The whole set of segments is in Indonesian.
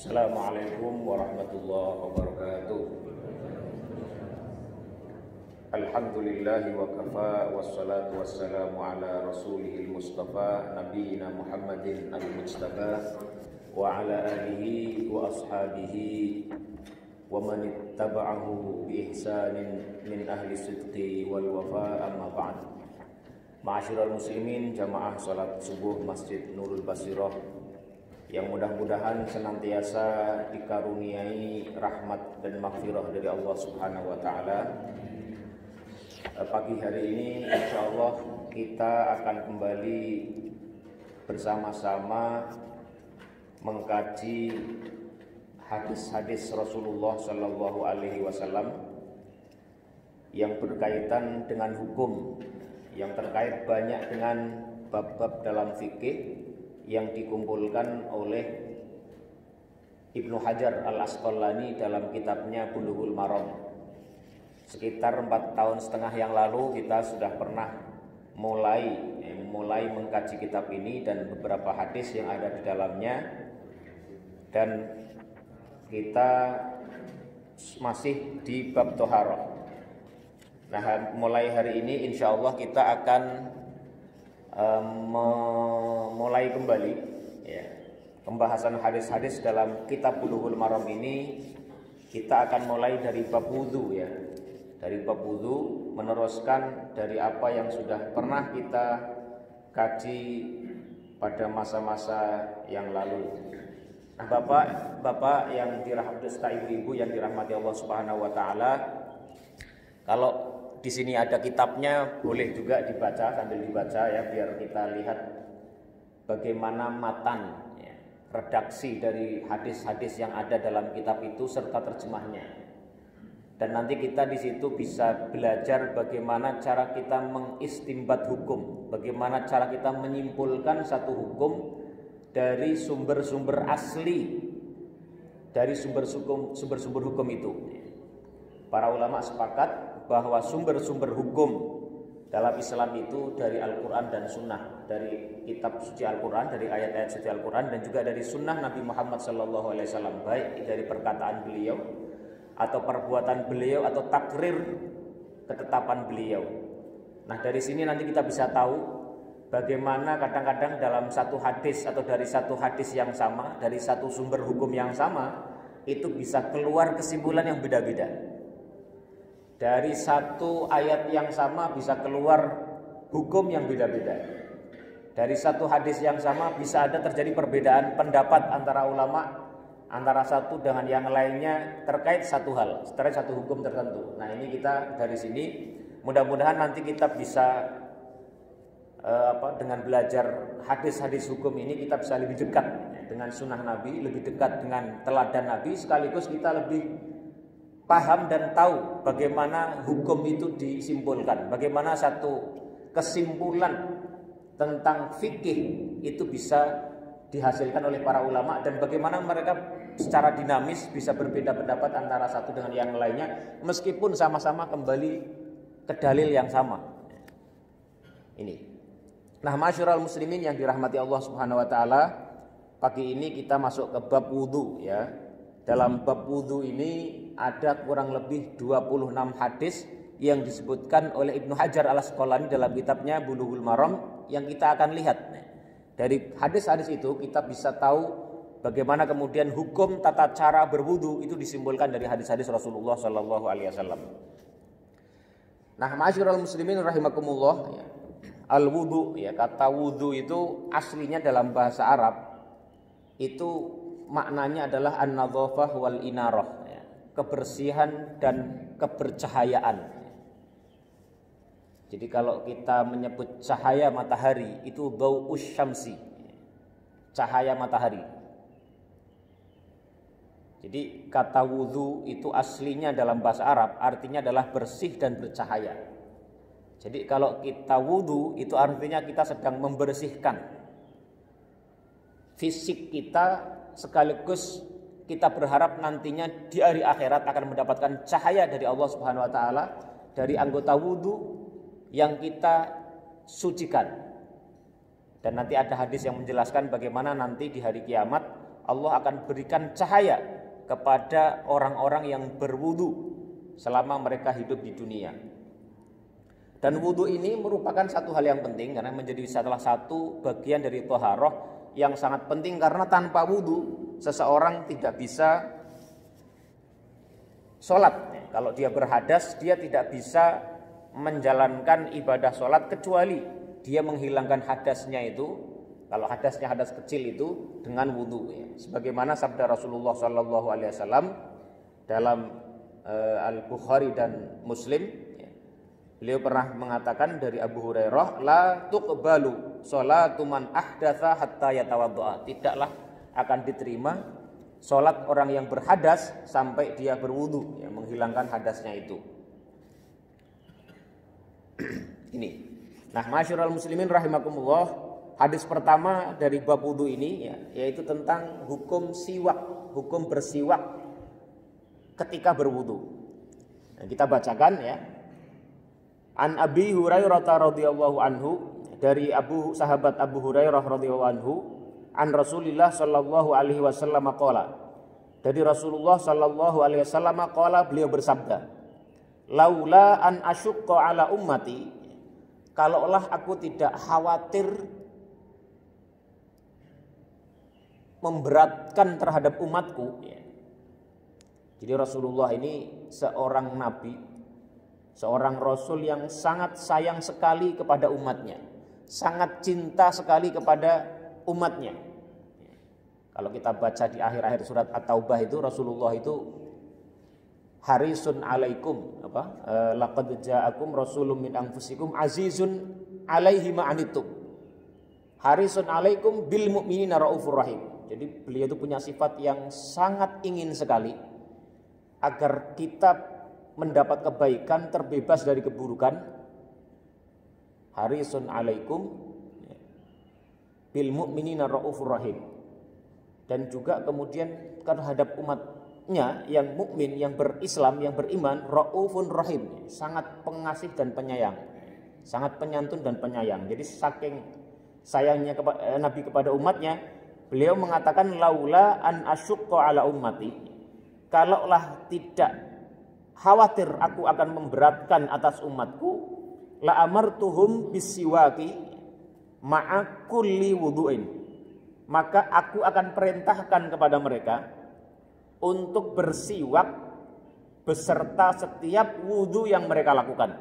Assalamualaikum warahmatullahi wabarakatuh. Alhamdulillahi wa kafa, wassalatu wassalamu ala rasulihil mustafa nabiyina Muhammadin al-mujtaba wa ala alihi wa ashabihi wa man ittaba'ahu bi ihsanin min ahli sidqi wal wafa, amma ba'd. Ma'asyiral muslimin, jamaah salat subuh Masjid Nurul Basirah yang mudah-mudahan senantiasa dikaruniai rahmat dan maghfirah dari Allah Subhanahu wa taala. Pagi hari ini insyaallah kita akan kembali bersama-sama mengkaji hadis-hadis Rasulullah sallallahu alaihi wasallam yang berkaitan dengan hukum, yang terkait banyak dengan bab-bab dalam fikih yang dikumpulkan oleh Ibnu Hajar Al-Asqalani dalam kitabnya Bulughul Maram. Sekitar 4,5 tahun yang lalu kita sudah pernah mulai mengkaji kitab ini dan beberapa hadis yang ada di dalamnya, dan kita masih di bab Thaharah. Nah, mulai hari ini insya Allah kita akan memulai kembali pembahasan hadis-hadis dalam kitab Bulughul Maram ini. Kita akan mulai dari bab wudu dari bab wudu, meneruskan dari apa yang sudah pernah kita kaji pada masa-masa yang lalu. Nah, bapak yang dirahmati, ibu-ibu yang dirahmati Allah Subhanahu wa taala, kalau di sini ada kitabnya, boleh juga dibaca sambil dibaca biar kita lihat bagaimana matan redaksi dari hadis-hadis yang ada dalam kitab itu serta terjemahnya. Dan nanti kita di situ bisa belajar bagaimana cara kita mengistimbat hukum, bagaimana cara kita menyimpulkan satu hukum dari sumber-sumber asli, dari sumber-sumber hukum itu. Para ulama sepakat bahwa sumber-sumber hukum dalam Islam itu dari Al-Quran dan Sunnah, dari kitab suci Al-Quran, dari ayat-ayat suci Al-Quran, dan juga dari Sunnah Nabi Muhammad SAW, baik dari perkataan beliau atau perbuatan beliau atau takrir ketetapan beliau. Nah, dari sini nanti kita bisa tahu bagaimana kadang-kadang dalam satu hadis atau dari satu hadis yang sama, dari satu sumber hukum yang sama, itu bisa keluar kesimpulan yang beda-beda. Dari satu ayat yang sama bisa keluar hukum yang beda-beda. Dari satu hadis yang sama bisa ada terjadi perbedaan pendapat antara ulama, antara satu dengan yang lainnya terkait satu hal, terkait satu hukum tertentu. Nah, ini kita dari sini mudah-mudahan nanti kita bisa dengan belajar hadis-hadis hukum ini kita bisa lebih dekat dengan sunnah Nabi, lebih dekat dengan teladan Nabi, sekaligus kita lebih paham dan tahu bagaimana hukum itu disimpulkan, bagaimana satu kesimpulan tentang fikih itu bisa dihasilkan oleh para ulama, dan bagaimana mereka secara dinamis bisa berbeda pendapat antara satu dengan yang lainnya meskipun sama-sama kembali ke dalil yang sama. Ini. Nah, masyarul muslimin yang dirahmati Allah Subhanahu wa taala, pagi ini kita masuk ke bab wudu Dalam bab wudu ini ada kurang lebih 26 hadis yang disebutkan oleh Ibnu Hajar Al-Asqalani dalam kitabnya Bulughul Maram yang kita akan lihat. Dari hadis-hadis itu kita bisa tahu bagaimana kemudian hukum tata cara berwudu itu disimpulkan dari hadis-hadis Rasulullah sallallahu alaihi wasallam. Nah, ma'asyiral muslimin rahimakumullah, al-wudu kata wudu itu aslinya dalam bahasa Arab itu maknanya adalah an-nadhafah wal inarah, kebersihan dan kebercahayaan. Jadi kalau kita menyebut cahaya matahari itu dhau'us syamsi, cahaya matahari. Jadi kata wudu itu aslinya dalam bahasa Arab artinya adalah bersih dan bercahaya. Jadi kalau kita wudu itu artinya kita sedang membersihkan fisik kita, sekaligus kita berharap nantinya di hari akhirat akan mendapatkan cahaya dari Allah Subhanahu wa taala dari anggota wudu yang kita sucikan. Dan nanti ada hadis yang menjelaskan bagaimana nanti di hari kiamat Allah akan berikan cahaya kepada orang-orang yang berwudu selama mereka hidup di dunia. Dan wudu ini merupakan satu hal yang penting karena menjadi salah satu bagian dari thaharah yang sangat penting, karena tanpa wudu seseorang tidak bisa sholat. Kalau dia berhadas, dia tidak bisa menjalankan ibadah sholat kecuali dia menghilangkan hadasnya itu. Kalau hadasnya hadas kecil itu dengan wudu, ya. Sebagaimana sabda Rasulullah SAW dalam Al-Bukhari dan Muslim, ya. Beliau pernah mengatakan dari Abu Hurairah, la tuqbalu sholatu man ahdatsa hatta yatawaddaa. Tidaklah akan diterima sholat orang yang berhadas sampai dia berwudu, ya, menghilangkan hadasnya itu. Ini. Nah, masyarul muslimin rahimakumullah, hadis pertama dari bab wudu ini, ya, yaitu tentang hukum siwak, hukum bersiwak ketika berwudu. Nah, kita bacakan, ya. An Abi Hurairah radhiyallahu anhu, dari sahabat Abu Hurairah radhiyallahu anhu, an Rasulillah sallallahu alaihi wasallam qala. Dari Rasulullah sallallahu alaihi wasallam qala, beliau bersabda, laula an asyqa ala ummati, kalaulah aku tidak khawatir memberatkan terhadap umatku, ya. Jadi Rasulullah ini seorang nabi, seorang rasul yang sangat sayang sekali kepada umatnya, sangat cinta sekali kepada umatnya. Kalau kita baca di akhir-akhir surat At-Taubah itu, Rasulullah itu harisun alaikum, laqad ja'akum rasulun min anfusikum azizun alaihi ma anittum, harisun alaikum bil mu'minina raufur rahim. Jadi beliau itu punya sifat yang sangat ingin sekali agar kita mendapat kebaikan, terbebas dari keburukan. Harisun alaikum bil mu'minina raufur rahim. Dan juga kemudian terhadap umatnya yang mukmin, yang berislam, yang beriman, raufun rahim, sangat pengasih dan penyayang, sangat penyantun dan penyayang. Jadi saking sayangnya Nabi kepada umatnya, beliau mengatakan laula an asyqa ala ummati, kalaulah tidak khawatir aku akan memberatkan atas umatku, la amartuhum bisiwaki ma'a kulli wudu'in, maka aku akan perintahkan kepada mereka untuk bersiwak beserta setiap wudu yang mereka lakukan.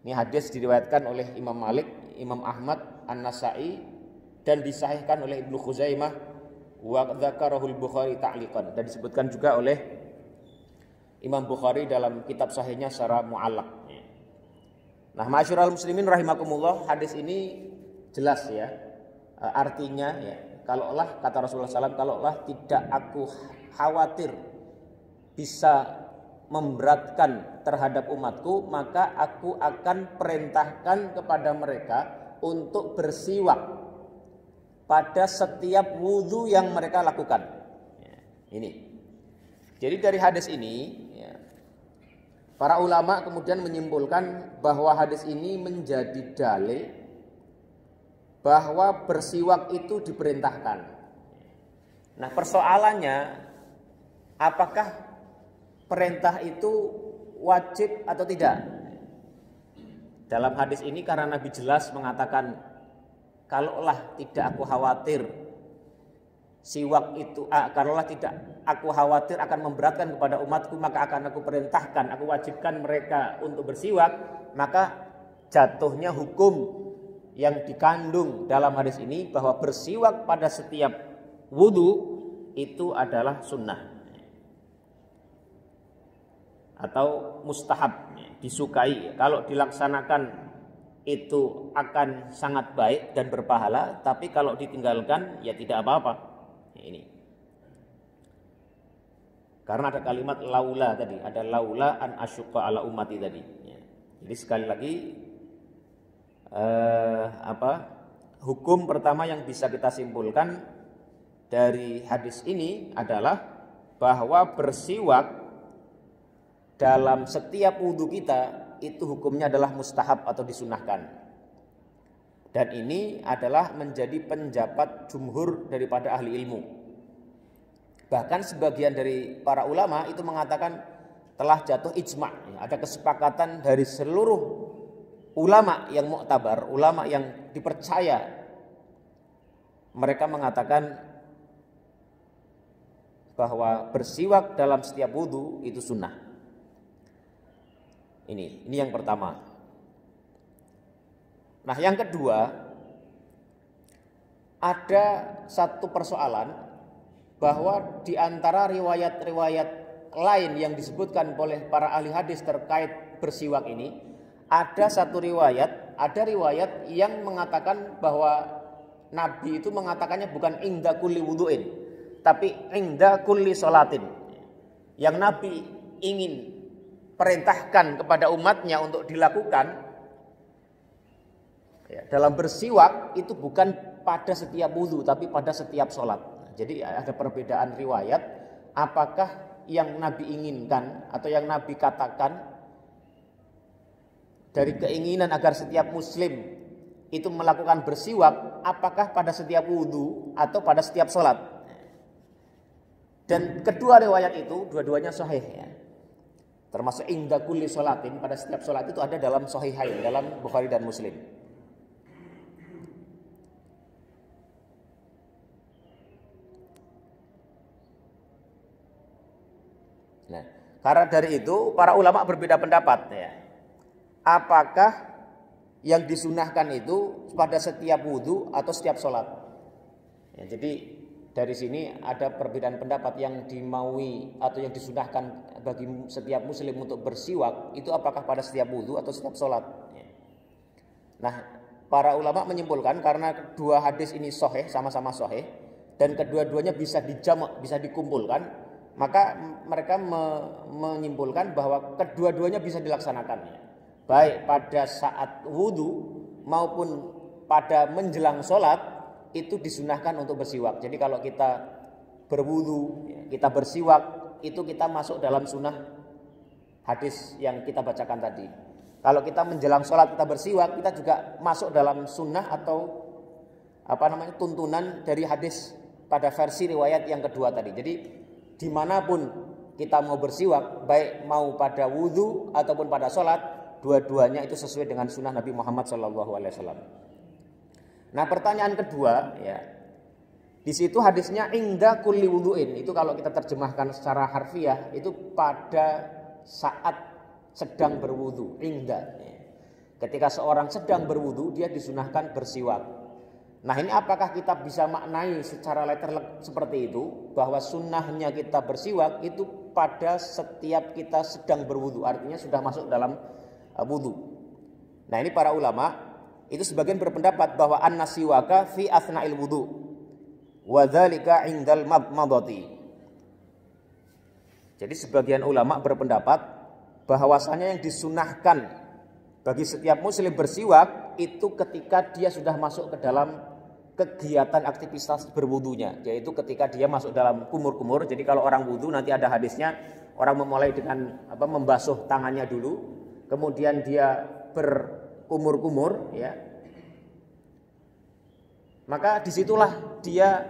Ini hadis diriwayatkan oleh Imam Malik, Imam Ahmad, An-Nasa'i, dan disahihkan oleh Ibnu Khuzaimah, wa dzakarahul Bukhari ta'liqan, dan disebutkan juga oleh Imam Bukhari dalam kitab sahihnya secara mu'allaq. Nah, masyarul muslimin rahimakumullah, hadis ini jelas, ya, artinya, ya, kalaulah kata Rasulullah SAW, kalaulah tidak aku khawatir bisa memberatkan terhadap umatku, maka aku akan perintahkan kepada mereka untuk bersiwak pada setiap wudu yang mereka lakukan. Ini. Jadi dari hadis ini, ya, para ulama kemudian menyimpulkan bahwa hadis ini menjadi dalil bahwa bersiwak itu diperintahkan. Nah, persoalannya, apakah perintah itu wajib atau tidak? Dalam hadis ini karena Nabi jelas mengatakan, kalaulah tidak aku khawatir siwak itu, kalaulah tidak aku khawatir akan memberatkan kepada umatku, maka akan aku perintahkan, aku wajibkan mereka untuk bersiwak, maka jatuhnya hukum yang dikandung dalam hadis ini bahwa bersiwak pada setiap wudu itu adalah sunnah atau mustahab, disukai. Kalau dilaksanakan itu akan sangat baik dan berpahala, tapi kalau ditinggalkan ya tidak apa-apa. Ini karena ada kalimat laula tadi, ada laula an asyqa ala ummati tadi. Jadi sekali lagi, hukum pertama yang bisa kita simpulkan dari hadis ini adalah bahwa bersiwak dalam setiap wudhu kita itu hukumnya adalah mustahab atau disunahkan. Dan ini adalah menjadi pendapat jumhur daripada ahli ilmu. Bahkan sebagian dari para ulama itu mengatakan telah jatuh ijma', ada kesepakatan dari seluruh ulama yang muktabar, ulama yang dipercaya. Mereka mengatakan bahwa bersiwak dalam setiap wudu itu sunnah. Ini yang pertama. Nah, yang kedua, ada satu persoalan bahwa di antara riwayat-riwayat lain yang disebutkan oleh para ahli hadis terkait bersiwak ini, ada riwayat yang mengatakan bahwa Nabi itu mengatakannya bukan inda kulli wudu'in, tapi inda kulli sholatin. Yang Nabi ingin perintahkan kepada umatnya untuk dilakukan dalam bersiwak itu bukan pada setiap wudu, tapi pada setiap sholat. Jadi ada perbedaan riwayat, apakah yang Nabi inginkan atau yang Nabi katakan dari keinginan agar setiap muslim itu melakukan bersiwak, apakah pada setiap wudu atau pada setiap sholat. Dan kedua riwayat itu dua-duanya sahih ya. Termasuk inda kulli sholatin, pada setiap sholat itu ada dalam sahihain, dalam Bukhari dan Muslim. Nah, karena dari itu para ulama berbeda pendapat ya. Apakah yang disunahkan itu pada setiap wudu atau setiap sholat? Ya, jadi dari sini ada perbedaan pendapat yang dimaui atau yang disunahkan bagi setiap muslim untuk bersiwak itu apakah pada setiap wudu atau setiap sholat. Nah, para ulama menyimpulkan karena kedua hadis ini sahih, sama-sama sahih, dan kedua-duanya bisa dijamak, bisa dikumpulkan, maka mereka menyimpulkan bahwa kedua-duanya bisa dilaksanakan, baik pada saat wudu maupun pada menjelang sholat itu disunahkan untuk bersiwak. Jadi kalau kita berwudu, kita bersiwak, itu kita masuk dalam sunnah hadis yang kita bacakan tadi. Kalau kita menjelang sholat kita bersiwak, kita juga masuk dalam sunnah atau tuntunan dari hadis pada versi riwayat yang kedua tadi. Jadi dimanapun kita mau bersiwak, baik mau pada wudu ataupun pada sholat, dua-duanya itu sesuai dengan sunnah Nabi Muhammad SAW. Nah, pertanyaan kedua ya, di situ hadisnya inda kulli wudu'in, itu kalau kita terjemahkan secara harfiah itu pada saat sedang berwudu, inda. Ketika seorang sedang berwudu dia disunahkan bersiwak. Nah, ini apakah kita bisa maknai secara letter seperti itu, bahwa sunnahnya kita bersiwak itu pada setiap kita sedang berwudu, artinya sudah masuk dalam wudu. Nah, ini para ulama itu sebagian berpendapat bahwa an-nasiwaka fi athna'il wudu wa dzalika 'indal madmadati. Jadi sebagian ulama berpendapat bahwasanya yang disunahkan bagi setiap muslim bersiwak itu ketika dia sudah masuk ke dalam kegiatan aktivitas berwudunya, yaitu ketika dia masuk dalam kumur-kumur. Jadi kalau orang wudu nanti ada hadisnya, orang memulai dengan membasuh tangannya dulu, kemudian dia berkumur-kumur ya. Maka disitulah dia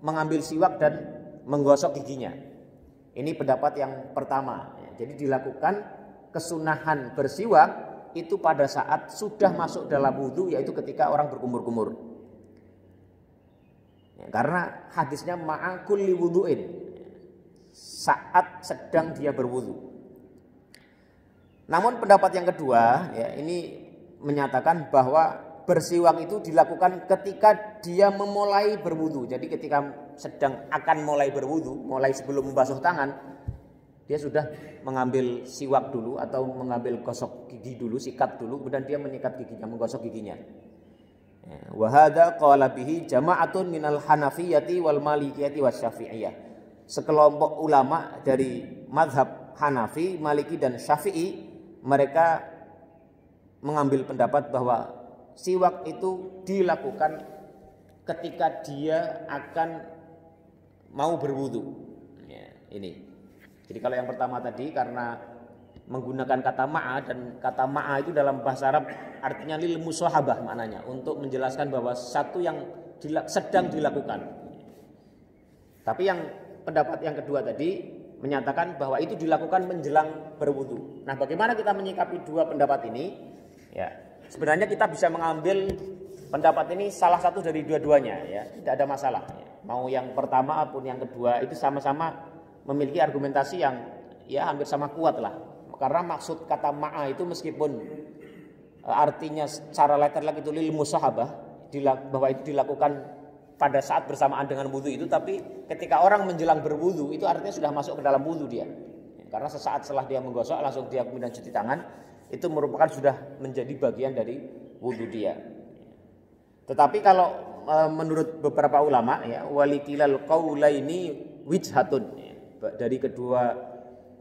mengambil siwak dan menggosok giginya. Ini pendapat yang pertama. Jadi dilakukan kesunahan bersiwak itu pada saat sudah masuk dalam wudu, yaitu ketika orang berkumur-kumur. Ya, karena hadisnya ma'a kulli wudu'in, saat sedang dia berwudu. Namun pendapat yang kedua ya, ini menyatakan bahwa bersiwak itu dilakukan ketika dia memulai berwudu. Jadi ketika sedang akan mulai berwudu, mulai sebelum membasuh tangan, dia sudah mengambil siwak dulu atau mengambil gosok gigi dulu, sikat dulu, kemudian dia menyikat giginya, menggosok giginya. Wa hadza qala bihi jama'atun minal Hanafiyyati wal Malikiyati wasyafi'iyah. Sekelompok ulama dari mazhab Hanafi, Maliki dan Syafi'i, mereka mengambil pendapat bahwa siwak itu dilakukan ketika dia akan mau berwudu. Ya, ini. Jadi kalau yang pertama tadi karena menggunakan kata ma'a, dan kata ma'a itu dalam bahasa Arab artinya lil musahabah, maknanya untuk menjelaskan bahwa satu yang sedang dilakukan. Tapi yang pendapat yang kedua tadi menyatakan bahwa itu dilakukan menjelang berwudu. Nah, bagaimana kita menyikapi dua pendapat ini? Ya, sebenarnya kita bisa mengambil pendapat ini salah satu dari dua-duanya, ya, tidak ada masalah. Mau yang pertama maupun yang kedua itu sama-sama memiliki argumentasi yang ya hampir sama kuat lah. Karena maksud kata ma'a itu meskipun artinya secara letterlek itu lil musahabah, bahwa itu dilakukan pada saat bersamaan dengan wudu itu, tapi ketika orang menjelang berwudu itu artinya sudah masuk ke dalam wudu dia. Karena sesaat setelah dia menggosok langsung dia kemudian cuci tangan, itu merupakan sudah menjadi bagian dari wudu dia. Tetapi kalau menurut beberapa ulama ya, walikilal qaulaini wijhatun, dari kedua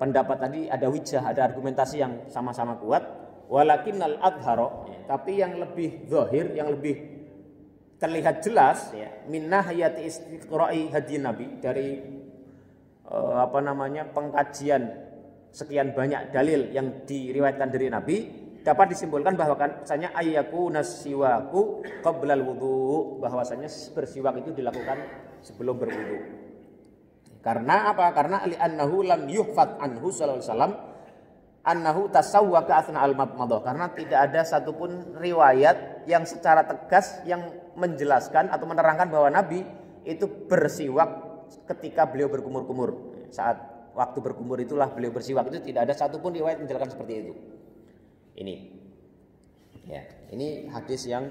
pendapat tadi ada wijah, ada argumentasi yang sama-sama kuat. Walakinnal adharo, tapi yang lebih zahir, yang lebih terlihat jelas ya, min nahiyati istiqra'i hadis Nabi, dari pengkajian sekian banyak dalil yang diriwayatkan dari Nabi, dapat disimpulkan bahwa bahwasanya ayyakuna siwaku qablal wudu, bahwasanya bersiwak itu dilakukan sebelum berwudu. Karena apa? Karena li'annahu lam yuhfad anhu sallallahu alaihi wasallam annahu tasawwaka athna al-madmadah, karena tidak ada satupun riwayat yang secara tegas yang menjelaskan atau menerangkan bahwa Nabi itu bersiwak ketika beliau berkumur-kumur. Saat waktu berkumur itulah beliau bersiwak, itu tidak ada satupun riwayat menjelaskan seperti itu. Ini ya, ini hadis yang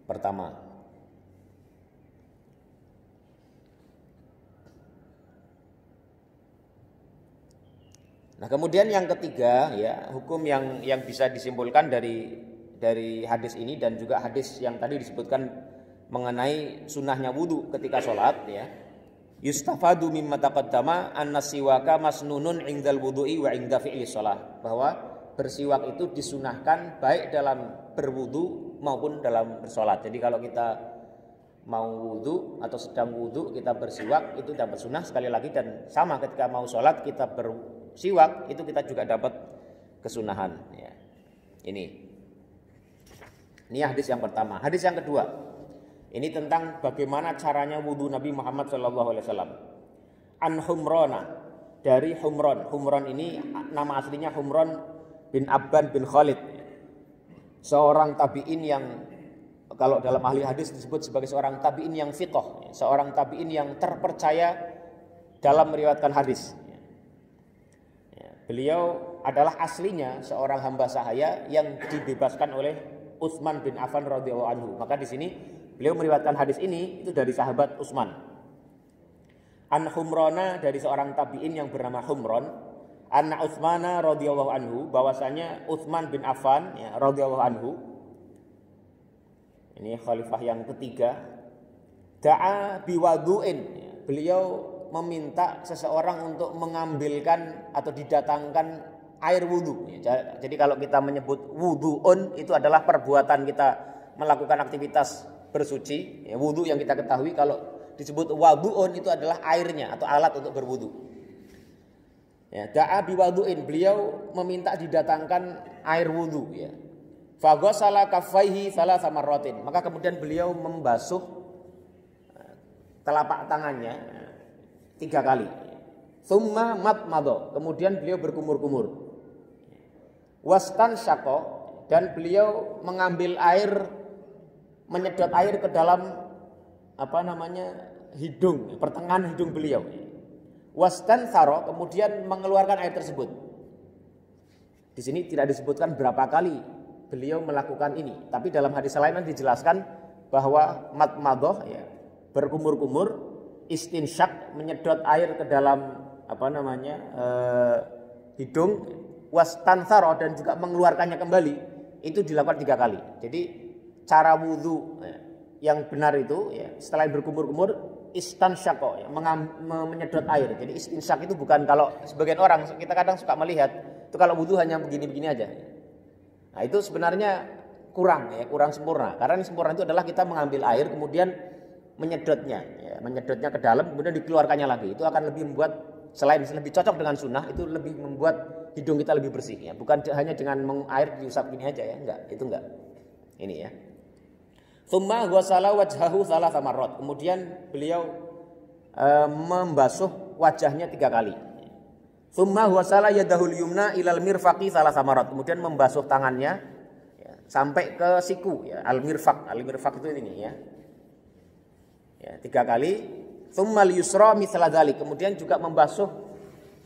pertama. Nah, kemudian yang ketiga ya, hukum yang bisa disimpulkan dari hadis ini dan juga hadis yang tadi disebutkan mengenai sunnahnya wudu ketika sholat ya. Yustafadu mimma taqaddama anna siwaka masnunun indal wudu'i wa inda fi'li sholat, bahwa bersiwak itu disunahkan baik dalam berwudu maupun dalam bersolat. Jadi kalau kita mau wudu atau sedang wudu kita bersiwak itu dapat sunnah sekali lagi, dan sama ketika mau sholat kita bersiwak itu kita juga dapat kesunahan ya. Ini hadis yang pertama. Hadis yang kedua, ini tentang bagaimana caranya wudu Nabi Muhammad SAW. An Humrana, dari Humron. Humron ini nama aslinya Humron bin Abban bin Khalid, seorang tabi'in yang kalau dalam ahli hadis disebut sebagai seorang tabi'in yang fiqh, seorang tabi'in yang terpercaya dalam meriwayatkan hadis. Beliau adalah aslinya seorang hamba sahaya yang dibebaskan oleh Utsman bin Affan radhiyallahu anhu. Maka di sini beliau meriwayatkan hadis ini itu dari sahabat Utsman. An Humrana, dari seorang tabi'in yang bernama Humron, anna Utsmana radhiyallahu anhu, bahwasanya Utsman bin Affan ya radhiyallahu anhu, ini khalifah yang ketiga, da'a biwadu'in, beliau meminta seseorang untuk mengambilkan atau didatangkan air wudu. Jadi kalau kita menyebut wudu'un itu adalah perbuatan kita melakukan aktivitas bersuci, ya, wudu yang kita ketahui. Kalau disebut wadu'un itu adalah airnya atau alat untuk berwudu. Ya, da'a biwadu'in, beliau meminta didatangkan air wudu ya. Faghasala kaffaihi thalatha marratin, maka kemudian beliau membasuh telapak tangannya 3 kali. Tsumma matmadha, kemudian beliau berkumur-kumur. Wastan syaqqa, dan beliau mengambil air, menyedot air ke dalam hidung, pertengahan hidung beliau. Wastan thara, kemudian mengeluarkan air tersebut. Di sini tidak disebutkan berapa kali beliau melakukan ini, tapi dalam hadis lain dijelaskan bahwa matmadhah ya, berkumur-kumur, istinsyak, menyedot air ke dalam hidung, wastanthara, dan juga mengeluarkannya kembali, itu dilakukan 3 kali. Jadi cara wudu yang benar itu ya, setelah berkumur-kumur istansyaqa, ya, menyedot air. Jadi istinsyak itu bukan, kalau sebagian orang kita kadang suka melihat itu kalau wudu hanya begini-begini aja. Nah, itu sebenarnya kurang sempurna. Karena yang sempurna itu adalah kita mengambil air kemudian menyedotnya ke dalam, kemudian dikeluarkannya lagi. Itu akan lebih membuat, selain lebih cocok dengan sunnah, itu lebih membuat hidung kita lebih bersih ya. Bukan hanya dengan air diusap gini aja ya, enggak. Ini ya. Tsumma ghasala wajhahu thalatha marrat. Kemudian beliau membasuh wajahnya 3 kali. Tsumma wasala yadahul yumna ilal mirfaqi salasa marat. Kemudian membasuh tangannya ya, sampai ke siku ya, al mirfaq. Al mirfaq itu ini ya. Ya, 3 kali. Tsumma yusra mithla dzalik. Kemudian juga membasuh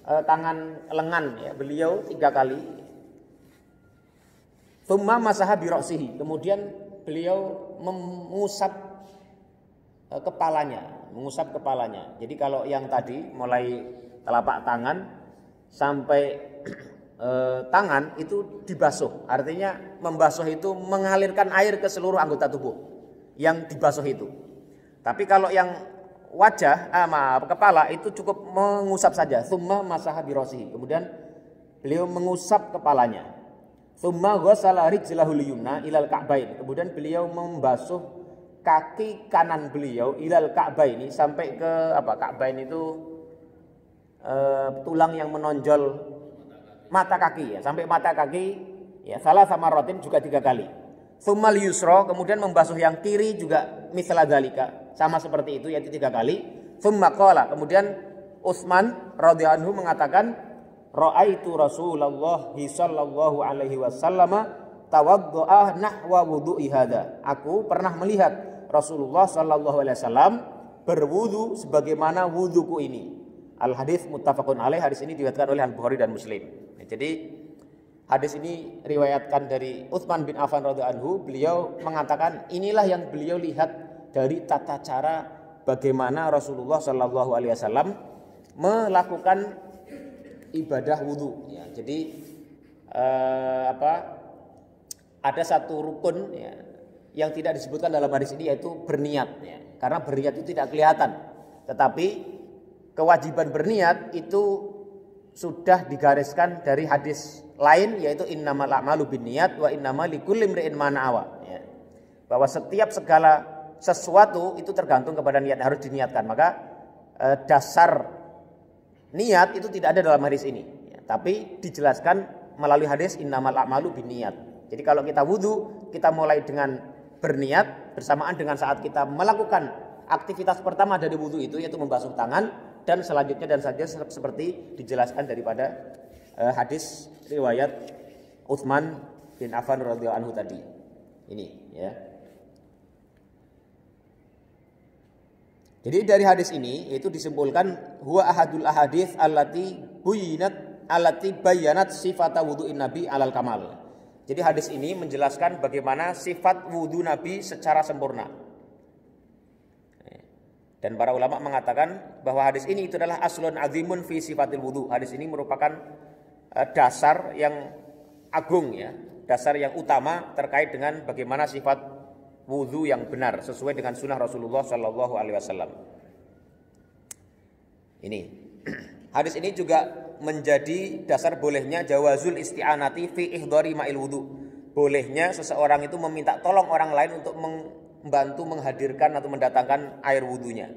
tangan lengan ya, beliau 3 kali. Tsumma masaha bi ra'sihi. Kemudian beliau mengusap kepalanya. Jadi kalau yang tadi mulai telapak tangan sampai tangan itu dibasuh. Artinya membasuh itu mengalirkan air ke seluruh anggota tubuh yang dibasuh itu. Tapi kalau yang kepala itu cukup mengusap saja. Tsumma masaha bi ra'sihi. Kemudian beliau mengusap kepalanya. Tsumma ghassala rijlahul yumna ilal ka'bain. Kemudian beliau membasuh kaki kanan beliau ilal ka'baini sampai ke Ka'bain itu tulang yang menonjol mata kaki ya, sampai mata kaki ya, salah sama rotin juga 3 kali. Tsummal yusra, kemudian membasuh yang kiri juga misla dzalika, sama seperti itu yaitu 3 kali. Tsumma qala, kemudian Utsman radhiyallahu anhu mengatakan ra'aitu Rasulullah sallallahu alaihi wasallam tawaddu'a nahwa wudu'i hadza. Aku pernah melihat Rasulullah sallallahu alaihi wasallam berwudu sebagaimana wuduku ini. Al hadis muttafaqun alaih. Hadis ini diriwayatkan oleh Al Bukhari dan Muslim. Jadi hadis ini riwayatkan dari Utsman bin Affan radhiyallahu anhu. Beliau mengatakan inilah yang beliau lihat dari tata cara bagaimana Rasulullah sallallahu alaihi wasallam melakukan ibadah wudu ya. Jadi ada satu rukun ya, yang tidak disebutkan dalam hadis ini yaitu berniat ya. Karena berniat itu tidak kelihatan. Tetapi kewajiban berniat itu sudah digariskan dari hadis lain yaitu innamal a'malu binniyat wa innamal likulli imri'in ma nawa ya. Bahwa setiap segala sesuatu itu tergantung kepada niat, harus diniatkan. Maka dasar niat itu tidak ada dalam hadis ini ya, tapi dijelaskan melalui hadis innamal a'malu binniyat. Jadi kalau kita wudu, kita mulai dengan berniat bersamaan dengan saat kita melakukan aktivitas pertama dari wudu itu yaitu membasuh tangan, dan selanjutnya dan saja seperti dijelaskan daripada hadis riwayat Utsman bin Affan radhiyallahu anhu tadi. Ini ya. Jadi dari hadis ini itu disimpulkan huwa ahadul ahadits allati bayyanat sifata wudu'in nabi alal kamal. Jadi hadis ini menjelaskan bagaimana sifat wudu Nabi secara sempurna. Dan para ulama mengatakan bahwa hadis ini itu adalah aslun azimun fi sifatil wudu. Hadis ini merupakan dasar yang agung ya, dasar yang utama terkait dengan bagaimana sifat wudu yang benar sesuai dengan sunnah Rasulullah Sallallahu Alaihi Wasallam. Ini hadis ini juga menjadi dasar bolehnya jawazul isti'anati fi ihdari ma'il wudu. Bolehnya seseorang itu meminta tolong orang lain untuk membantu menghadirkan atau mendatangkan air wudunya.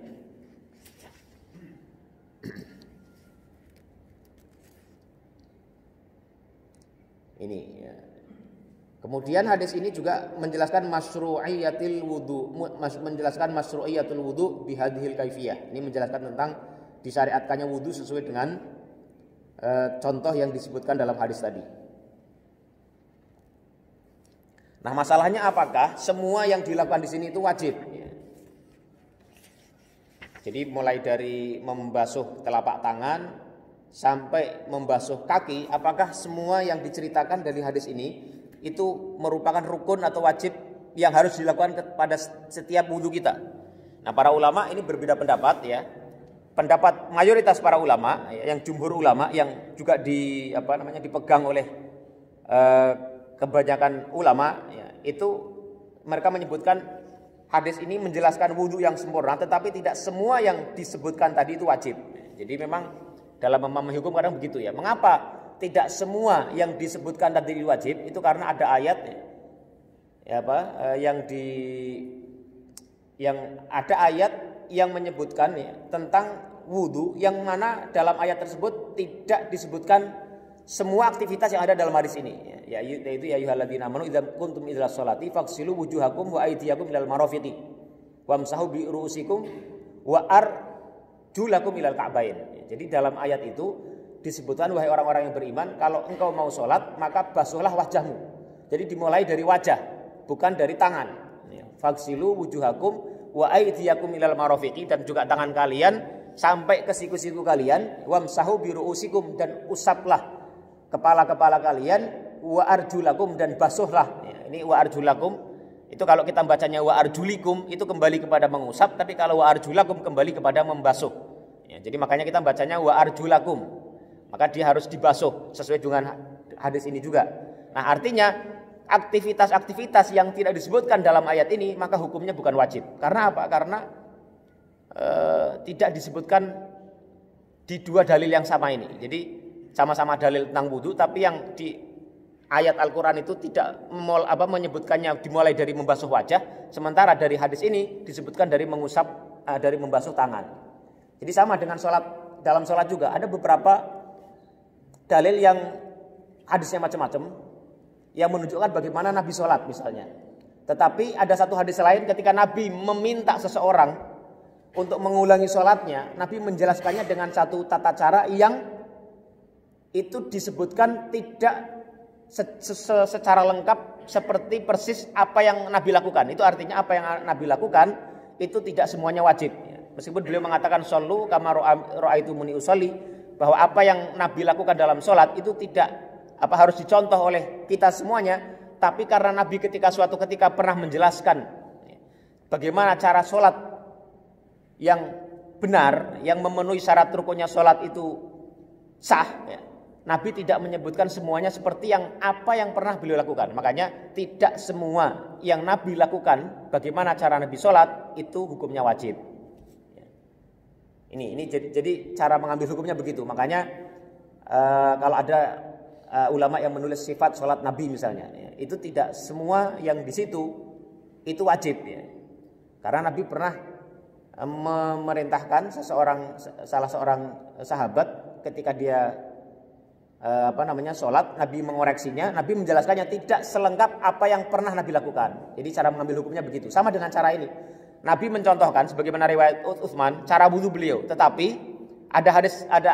Ini ya. Kemudian hadis ini juga menjelaskan masyru'iyatil wudu bihadhil kaifiyah. Ini menjelaskan tentang disyariatkannya wudu sesuai dengan contoh yang disebutkan dalam hadis tadi. Nah, masalahnya apakah semua yang dilakukan di sini itu wajib? Jadi mulai dari membasuh telapak tangan sampai membasuh kaki, apakah semua yang diceritakan dari hadis ini itu merupakan rukun atau wajib yang harus dilakukan pada setiap wudu kita? Nah, para ulama ini berbeda pendapat ya. Pendapat mayoritas para ulama, yang jumhur ulama yang juga dipegang oleh kebanyakan ulama, ya, itu mereka menyebutkan hadis ini menjelaskan wudu yang sempurna, tetapi tidak semua yang disebutkan tadi itu wajib. Jadi memang dalam memahami hukum kadang begitu ya. Mengapa tidak semua yang disebutkan tadi wajib? Itu karena ada ayat yang menyebutkan ya, tentang wudu yang mana dalam ayat tersebut tidak disebutkan semua aktivitas yang ada dalam hadis ini ya, yaitu ya ayyuhalladzina amanu idza kuntum ila sholati faghsilu wujuhakum wa aydiyakum ilal marafiqi wamsahu bi ru'usikum wa arjulakum ilal ka'bain. Jadi dalam ayat itu disebutkan wahai orang-orang yang beriman, kalau engkau mau sholat maka basuhlah wajahmu. Jadi dimulai dari wajah, bukan dari tangan. Faghsilu wujuhakum wa aydiyakum ilal marafiqi, dan juga tangan kalian sampai ke siku-siku kalian, wamsahu biruusikum, dan usaplah kepala-kepala kalian, wa arjulakum, dan basuhlah. Ini wa arjulakum itu kalau kita bacanya wa arjulikum itu kembali kepada mengusap, tapi kalau wa arjulakum kembali kepada membasuh. Jadi makanya kita bacanya wa arjulakum, maka dia harus dibasuh sesuai dengan hadis ini juga. Nah artinya aktivitas-aktivitas yang tidak disebutkan dalam ayat ini maka hukumnya bukan wajib. Karena apa? Karena tidak disebutkan di dua dalil yang sama ini. Jadi sama-sama dalil tentang wudu, tapi yang di ayat Al-Quran itu tidak menyebutkannya dimulai dari membasuh wajah, sementara dari hadis ini disebutkan dari mengusap, dari membasuh tangan. Jadi sama dengan sholat, dalam sholat juga ada beberapa dalil yang hadisnya macam-macam yang menunjukkan bagaimana Nabi sholat misalnya. Tetapi ada satu hadis lain ketika Nabi meminta seseorang untuk mengulangi sholatnya, Nabi menjelaskannya dengan satu tata cara yang itu disebutkan tidak secara lengkap seperti persis apa yang Nabi lakukan. Itu artinya apa yang Nabi lakukan itu tidak semuanya wajib. Meskipun beliau mengatakan shollu kama ra'aitumuni usolli, bahwa apa yang Nabi lakukan dalam sholat itu tidak harus dicontoh oleh kita semuanya, tapi karena Nabi suatu ketika pernah menjelaskan bagaimana cara sholat yang benar, yang memenuhi syarat rukunnya sholat itu sah, Nabi tidak menyebutkan semuanya seperti apa yang pernah beliau lakukan. Makanya tidak semua yang Nabi lakukan, bagaimana cara Nabi sholat, itu hukumnya wajib. Ini jadi cara mengambil hukumnya begitu. Makanya kalau ada ulama yang menulis sifat sholat Nabi misalnya, itu tidak semua yang di situ itu wajib. Karena Nabi pernah memerintahkan salah seorang sahabat ketika dia sholat, Nabi mengoreksinya, Nabi menjelaskannya tidak selengkap apa yang pernah Nabi lakukan. Jadi cara mengambil hukumnya begitu. Sama dengan cara ini, Nabi mencontohkan sebagaimana riwayat Utsman cara wudu beliau, tetapi ada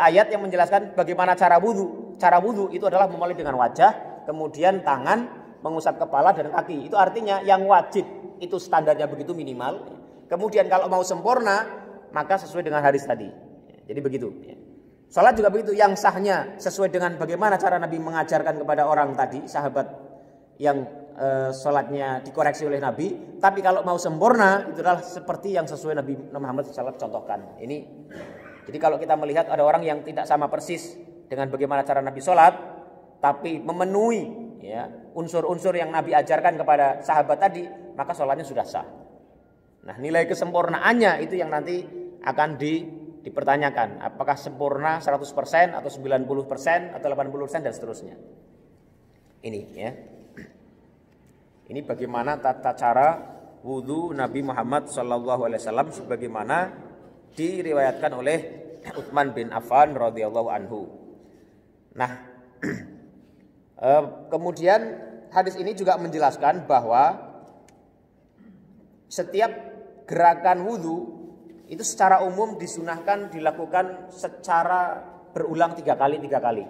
ayat yang menjelaskan bagaimana cara wudu. Cara wudu itu adalah memulai dengan wajah, kemudian tangan, mengusap kepala dan kaki. Itu artinya yang wajib itu standarnya begitu minimal. Kemudian kalau mau sempurna maka sesuai dengan hadis tadi. Jadi begitu. Salat juga begitu, yang sahnya sesuai dengan bagaimana cara Nabi mengajarkan kepada orang tadi, sahabat yang salatnya dikoreksi oleh Nabi. Tapi kalau mau sempurna itu adalah seperti yang sesuai Nabi Muhammad SAW contohkan. Ini. Jadi kalau kita melihat ada orang yang tidak sama persis dengan bagaimana cara Nabi salat, tapi memenuhi unsur-unsur yang Nabi ajarkan kepada sahabat tadi, maka salatnya sudah sah. Nah, nilai kesempurnaannya itu yang nanti akan dipertanyakan, apakah sempurna 100% atau 90% atau 80% dan seterusnya. Ini Ini bagaimana tata cara wudu Nabi Muhammad SAW sebagaimana diriwayatkan oleh Utsman bin Affan radhiyallahu anhu. Nah, kemudian hadis ini juga menjelaskan bahwa setiap gerakan wudu itu secara umum disunahkan dilakukan secara berulang 3 kali.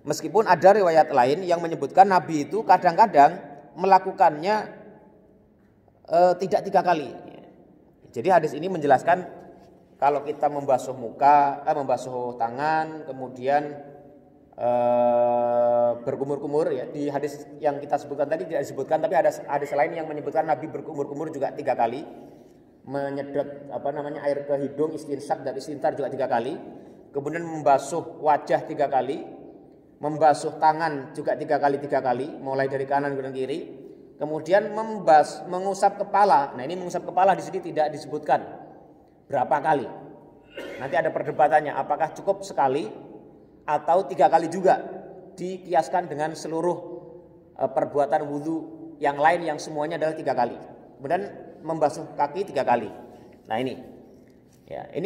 Meskipun ada riwayat lain yang menyebutkan Nabi itu kadang-kadang melakukannya tidak 3 kali. Jadi hadis ini menjelaskan kalau kita membasuh membasuh tangan, kemudian berkumur-kumur di hadis yang kita sebutkan tadi tidak disebutkan, tapi ada hadis lain yang menyebutkan Nabi berkumur-kumur juga 3 kali. Menyedot air ke hidung, istinsak dan istintar juga 3 kali, kemudian membasuh wajah 3 kali, membasuh tangan juga 3 kali, mulai dari kanan ke kiri, kemudian mengusap kepala. Nah, ini mengusap kepala di sini tidak disebutkan berapa kali. Nanti ada perdebatannya apakah cukup sekali atau 3 kali juga, dikiaskan dengan seluruh perbuatan wudu yang lain yang semuanya adalah 3 kali. Kemudian membasuh kaki 3 kali. Nah ini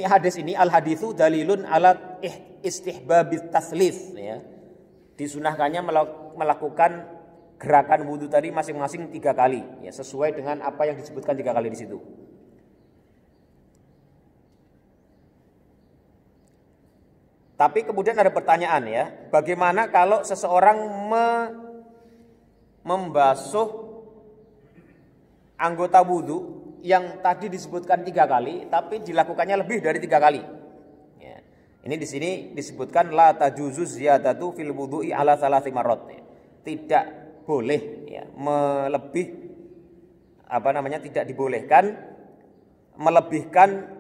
hadis ini al-haditsu dalilun ala istihbabit taslits, disunahkannya melakukan gerakan wudu tadi masing-masing 3 kali, sesuai dengan apa yang disebutkan 3 kali di situ. Tapi kemudian ada pertanyaan ya, bagaimana kalau seseorang membasuh anggota wudhu yang tadi disebutkan 3 kali, tapi dilakukannya lebih dari 3 kali. Ya. Ini di sini disebutkan la tajuzu ziyadatu fil wudhu'i ala thalathi marrat. Tidak boleh ya, tidak dibolehkan melebihkan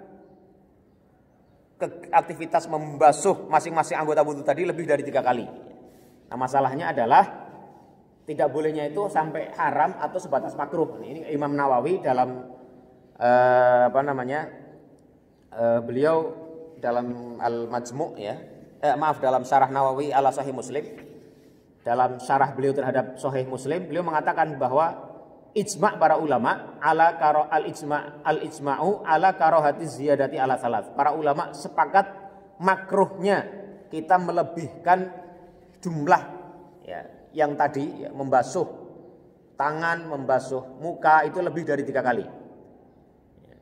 aktivitas membasuh masing-masing anggota wudhu tadi lebih dari 3 kali. Nah, masalahnya adalah tidak bolehnya itu sampai haram atau sebatas makruh. Ini Imam Nawawi dalam beliau dalam Al-Majmu' ya. Dalam Syarah Nawawi ala Sahih Muslim. Dalam syarah beliau terhadap Sahih Muslim, beliau mengatakan bahwa ijma' para ulama al-ijma'u ala karahati ziyadati ala salat. Para ulama sepakat makruhnya kita melebihkan jumlah ya, yang tadi ya, membasuh tangan, membasuh muka itu lebih dari 3 kali. Ya.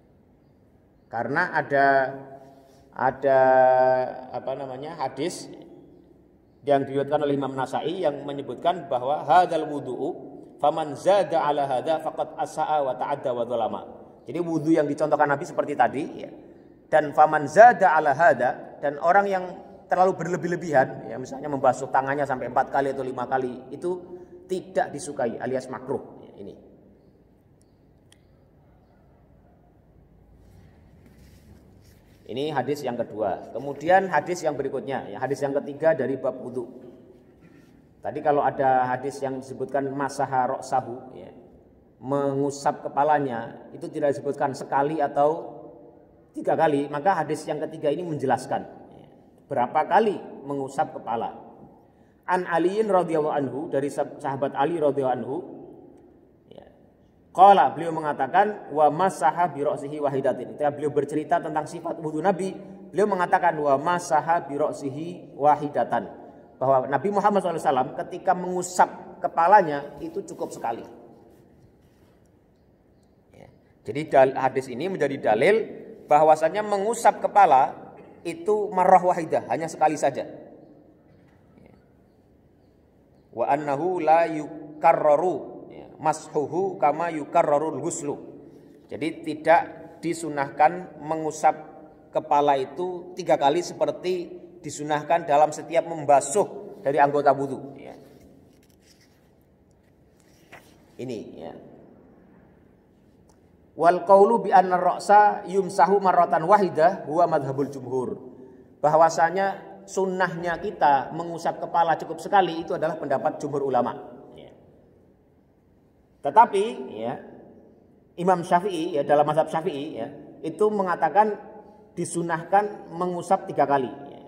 Karena ada hadis yang diriwayatkan oleh Imam Nasa'i yang menyebutkan bahwa hadzal wudu'u faman zada ala hadza faqad asaa wa ta'adda wa dzalama. Jadi wudu yang dicontohkan Nabi seperti tadi ya. Dan faman zada ala hadza, dan orang yang terlalu berlebih-lebihan ya, misalnya membasuh tangannya sampai 4 kali atau 5 kali, itu tidak disukai alias makruh ya, ini. Ini hadis yang kedua. Kemudian hadis yang berikutnya, ya, hadis yang ketiga dari bab wudu. Tadi kalau ada hadis yang disebutkan masaha ra'sahu, ya, mengusap kepalanya, itu tidak disebutkan sekali atau 3 kali, maka hadis yang ketiga ini menjelaskan ya, berapa kali mengusap kepala. An Aliin radhiyallahu anhu, dari sahabat Ali radhiyallahu anhu, qala, beliau mengatakan wa masaha bi ra'sihi wahidatin. Ketika beliau bercerita tentang sifat wudu Nabi, beliau mengatakan wa masaha bi ra'sihi wahidatan, bahwa Nabi Muhammad SAW ketika mengusap kepalanya itu cukup sekali. Ya. Jadi hadis ini menjadi dalil bahwasannya mengusap kepala itu marrah wahidah, hanya sekali saja. Ya. Wa annahu la yukarraru mashuhu kama yukarrarul ghuslu. Jadi tidak disunahkan mengusap kepala itu 3 kali seperti disunahkan dalam setiap membasuh dari anggota wudu ya. Ini ya. Wal qaulu bi anna ar-ra'sa yumsahu marratan wahidah huwa madhhabul jumhur. Bahwasanya sunnahnya kita mengusap kepala cukup sekali itu adalah pendapat jumhur ulama. Tetapi ya, Imam Syafi'i ya, dalam mazhab Syafi'i ya, itu mengatakan disunahkan mengusap 3 kali. Ya.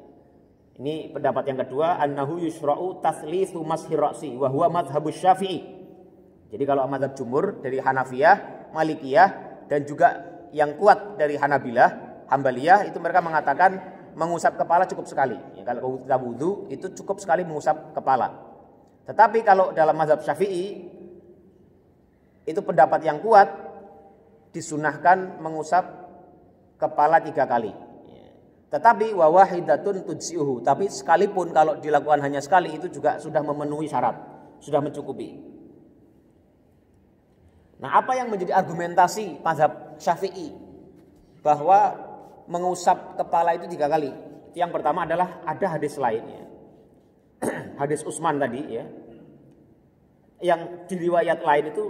Ini pendapat yang kedua, annahu yusra'u taslitsu mashir ra'si wa huwa mazhabus Syafi'i. Jadi kalau mazhab jumhur dari Hanafiyah, Malikiyah dan juga yang kuat dari Hanabilah, Hambaliyah, itu mereka mengatakan mengusap kepala cukup sekali. Ya, kalau kita wudu itu cukup sekali mengusap kepala. Tetapi kalau dalam mazhab Syafi'i itu pendapat yang kuat, disunahkan mengusap kepala 3 kali. Tetapi wa wahidatun tujzi'uhu, tapi sekalipun kalau dilakukan hanya sekali itu juga sudah memenuhi syarat, sudah mencukupi. Nah, apa yang menjadi argumentasi mazhab Syafi'i bahwa mengusap kepala itu 3 kali? Yang pertama adalah ada hadis lainnya. Hadis Utsman tadi ya. Yang di riwayat lain itu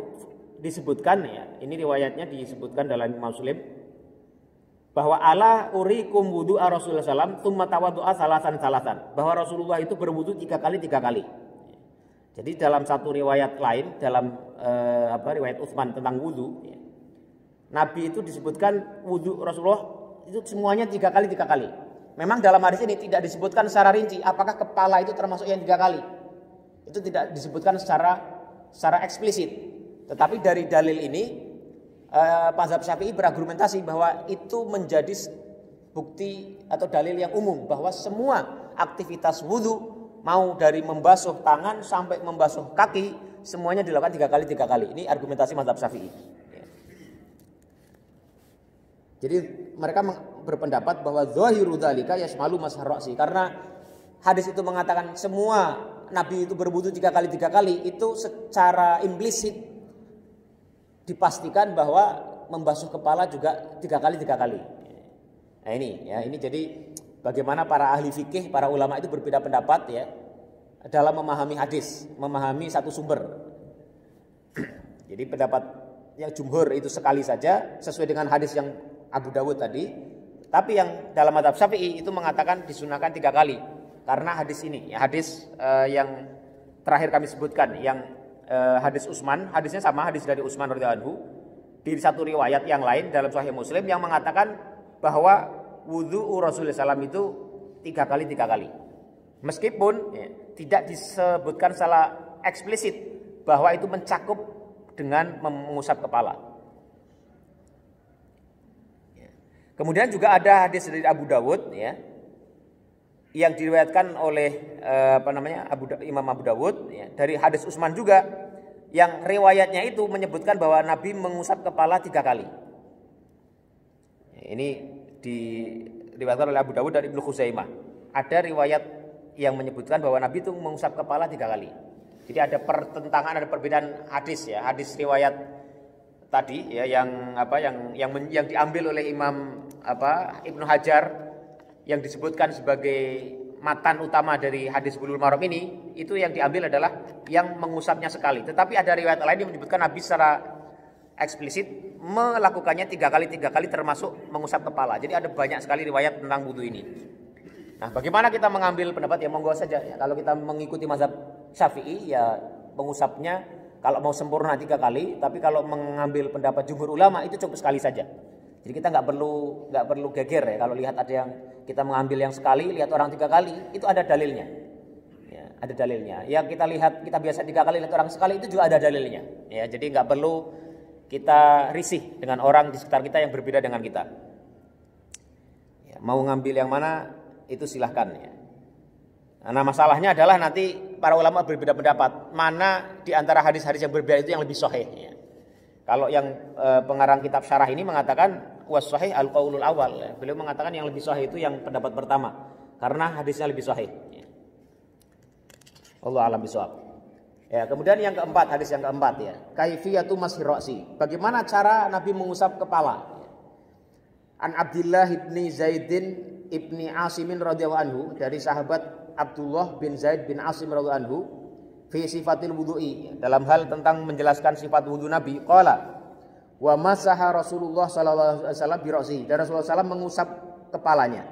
disebutkan ya, ini riwayatnya disebutkan dalam Muslim bahwa ala urikum wudu Rasulullah SAW tsumma tawaddu'a salasan, bahwa Rasulullah itu berwudu 3 kali. Jadi dalam satu riwayat lain, dalam riwayat Utsman tentang wudu ya, Nabi itu disebutkan wudu Rasulullah itu semuanya 3 kali. Memang dalam hadis ini tidak disebutkan secara rinci apakah kepala itu termasuk yang 3 kali. Itu tidak disebutkan secara eksplisit. Tetapi dari dalil ini mazhab Syafi'i berargumentasi bahwa itu menjadi bukti atau dalil yang umum bahwa semua aktivitas wudu, mau dari membasuh tangan sampai membasuh kaki, semuanya dilakukan 3 kali. Ini argumentasi mazhab Syafi'i. Jadi mereka berpendapat bahwa zahiru dzalika yashmalu masah ra'si, karena hadis itu mengatakan semua Nabi itu berwudu 3 kali, itu secara implisit dipastikan bahwa membasuh kepala juga 3 kali. Nah ini jadi bagaimana para ahli fikih, para ulama itu berbeda pendapat ya dalam memahami hadis, memahami satu sumber. Jadi pendapat yang jumhur itu sekali saja sesuai dengan hadis yang Abu Dawud tadi. Tapi yang dalam mazhab Syafi'i itu mengatakan disunahkan 3 kali. Karena hadis ini, ya, hadis yang terakhir kami sebutkan, yang hadis Utsman, hadisnya sama, hadis dari Utsman radhiyallahu anhu. Di satu riwayat yang lain dalam Sahih Muslim yang mengatakan bahwa wudu Rasulullah SAW itu 3 kali. Meskipun ya, tidak disebutkan secara eksplisit bahwa itu mencakup dengan mengusap kepala. Kemudian juga ada hadis dari Abu Dawud ya, yang diriwayatkan oleh Imam Abu Dawud ya, dari hadis Utsman juga, yang riwayatnya itu menyebutkan bahwa Nabi mengusap kepala 3 kali. Ini diriwayatkan oleh Abu Dawud dan Ibnu Khuzaimah. Ada riwayat yang menyebutkan bahwa Nabi itu mengusap kepala 3 kali. Jadi ada pertentangan, ada perbedaan hadis ya. Hadis riwayat tadi ya yang diambil oleh Imam Ibnu Hajar yang disebutkan sebagai matan utama dari hadis Bulughul Maram ini, itu yang diambil adalah yang mengusapnya sekali. Tetapi ada riwayat lain yang menyebutkan Nabi secara eksplisit melakukannya 3 kali termasuk mengusap kepala. Jadi ada banyak sekali riwayat tentang wudu ini. Nah, bagaimana kita mengambil pendapat ya monggo saja ya. Kalau kita mengikuti mazhab Syafi'i ya mengusapnya kalau mau sempurna 3 kali, tapi kalau mengambil pendapat jumhur ulama itu cukup sekali saja. Jadi kita nggak perlu geger ya kalau lihat ada yang kita mengambil yang sekali, lihat orang 3 kali, itu ada dalilnya. Ya, ada dalilnya. Yang kita biasa 3 kali lihat orang sekali itu juga ada dalilnya. Ya, jadi nggak perlu kita risih dengan orang di sekitar kita yang berbeda dengan kita. Ya, mau ngambil yang mana itu silahkan ya. Nah, masalahnya adalah nanti para ulama berbeda pendapat mana di antara hadis-hadis yang berbeda itu yang lebih sahih ya. Kalau yang pengarang kitab syarah ini mengatakan was sahih al qaulul awal ya. Beliau mengatakan yang lebih sahih itu yang pendapat pertama karena hadisnya lebih sahih ya. Allah alam bisawab. Ya, kemudian yang keempat, hadis yang keempat ya. Kaifiyatu masih ra'si. Bagaimana cara Nabi mengusap kepala? An Abdullah ibni Zaidin ibni Asimin radhiyallahu anhu, dari sahabat Abdullah bin Zaid bin Asim radhiyallahu anhu, fi sifatil wudu'i, dalam hal tentang menjelaskan sifat wudu Nabi, qala wa masaha Rasulullah sallallahu alaihi wasallam bi ra'sihi, dan Rasulullah SAW mengusap kepalanya.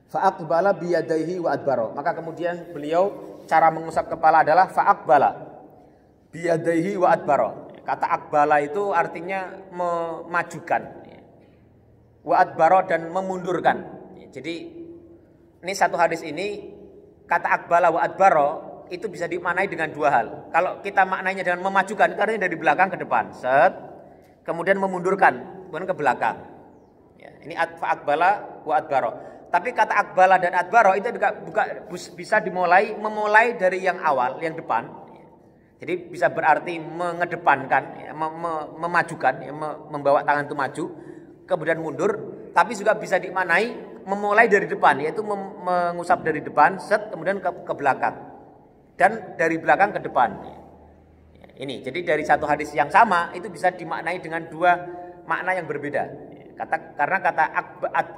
Fa aqbala bi yadayhi wa adbara, maka kemudian beliau cara mengusap kepala adalah fa aqbala bi yadayhi wa adbara. Kata aqbala itu artinya memajukan, wa adbara dan memundurkan. Jadi ini satu hadis ini kata aqbala wa adbara itu bisa dimaknai dengan 2 hal. Kalau kita maknainya dengan memajukan, itu artinya dari belakang ke depan, set, kemudian memundurkan, kemudian ke belakang. Ya, ini fa aqbala wa adbara. Tapi kata aqbala dan adbara itu juga bisa memulai dari yang awal, yang depan. Jadi bisa berarti mengedepankan, ya, memajukan, ya, membawa tangan itu maju, kemudian mundur. Tapi juga bisa dimaknai memulai dari depan, yaitu mengusap dari depan, set, kemudian ke belakang. Dan dari belakang ke depan. Ini, jadi dari satu hadis yang sama itu bisa dimaknai dengan 2 makna yang berbeda. Karena kata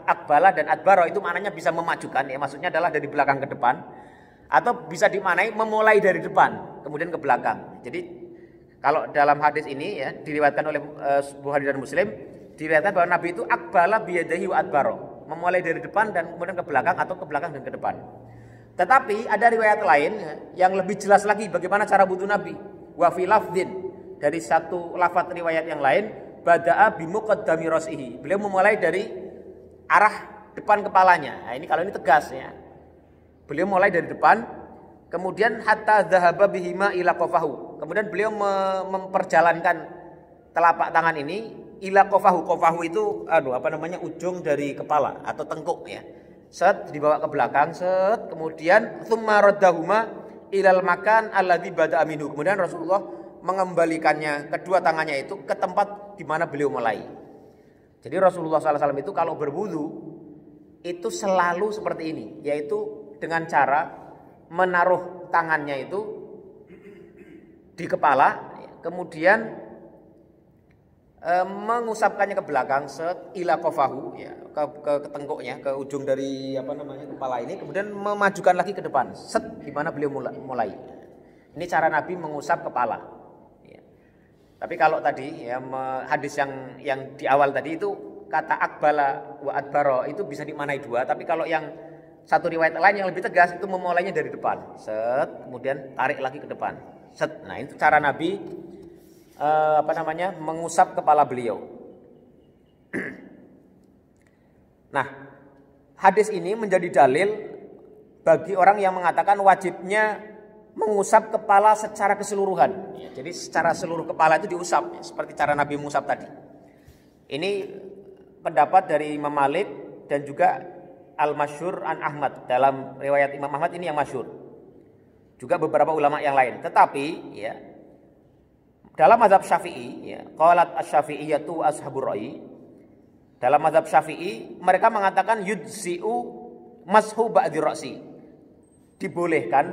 akbala dan adbara itu maknanya bisa memajukan, ya, maksudnya adalah dari belakang ke depan, atau bisa dimaknai memulai dari depan kemudian ke belakang. Jadi kalau dalam hadis ini ya diriwayatkan oleh Bukhari dan Muslim, diriwayatkan bahwa Nabi itu akbala biyadahi wa adbara, memulai dari depan dan kemudian ke belakang atau ke belakang dan ke depan. Tetapi ada riwayat lain yang lebih jelas lagi bagaimana cara wudu Nabi. Wa fi lafdhin, dari satu lafaz riwayat yang lain, bada'a bimuqaddami ra'sihi. Beliau memulai dari arah depan kepalanya. Nah, ini kalau ini tegas ya. Beliau mulai dari depan, kemudian hatta dhahaba bihima ila qafahu. Kemudian beliau memperjalankan telapak tangan ini ila qafahu. Qafahu itu ujung dari kepala atau tengkuk ya. Set dibawa ke belakang, set, kemudian tsumma raddahuma ilal makan alladzi bada'a minhu. Kemudian Rasulullah mengembalikannya, kedua tangannya itu ke tempat di mana beliau mulai. Jadi Rasulullah SAW itu kalau berwudu itu selalu seperti ini, yaitu dengan cara menaruh tangannya itu di kepala, kemudian mengusapkannya ke belakang ila qafahu, ya, ke tengkuknya, ke ujung dari kepala ini, kemudian memajukan lagi ke depan, di mana beliau mulai. Ini cara Nabi mengusap kepala. Ya. Tapi kalau tadi ya hadis yang di awal tadi itu kata akbala wa adbaro itu bisa dimaknai dua, tapi kalau yang satu riwayat lain yang lebih tegas itu memulainya dari depan, kemudian tarik lagi ke depan, Nah, itu cara Nabi mengusap kepala beliau. Nah, hadis ini menjadi dalil bagi orang yang mengatakan wajibnya mengusap kepala secara keseluruhan. Ya, jadi secara seluruh kepala itu diusap, ya, seperti cara Nabi mengusap tadi. Ini pendapat dari Imam Malik dan juga Al-Masyhur an Ahmad. Dalam riwayat Imam Ahmad ini yang masyhur. Juga beberapa ulama yang lain. Tetapi ya, dalam mazhab Syafi'i, ya, qalat asy-Syafi'iyyatu ashabur ra'i. Dalam mazhab Syafi'i, mereka mengatakan yujzi'u mashu ba'di ra'si. Dibolehkan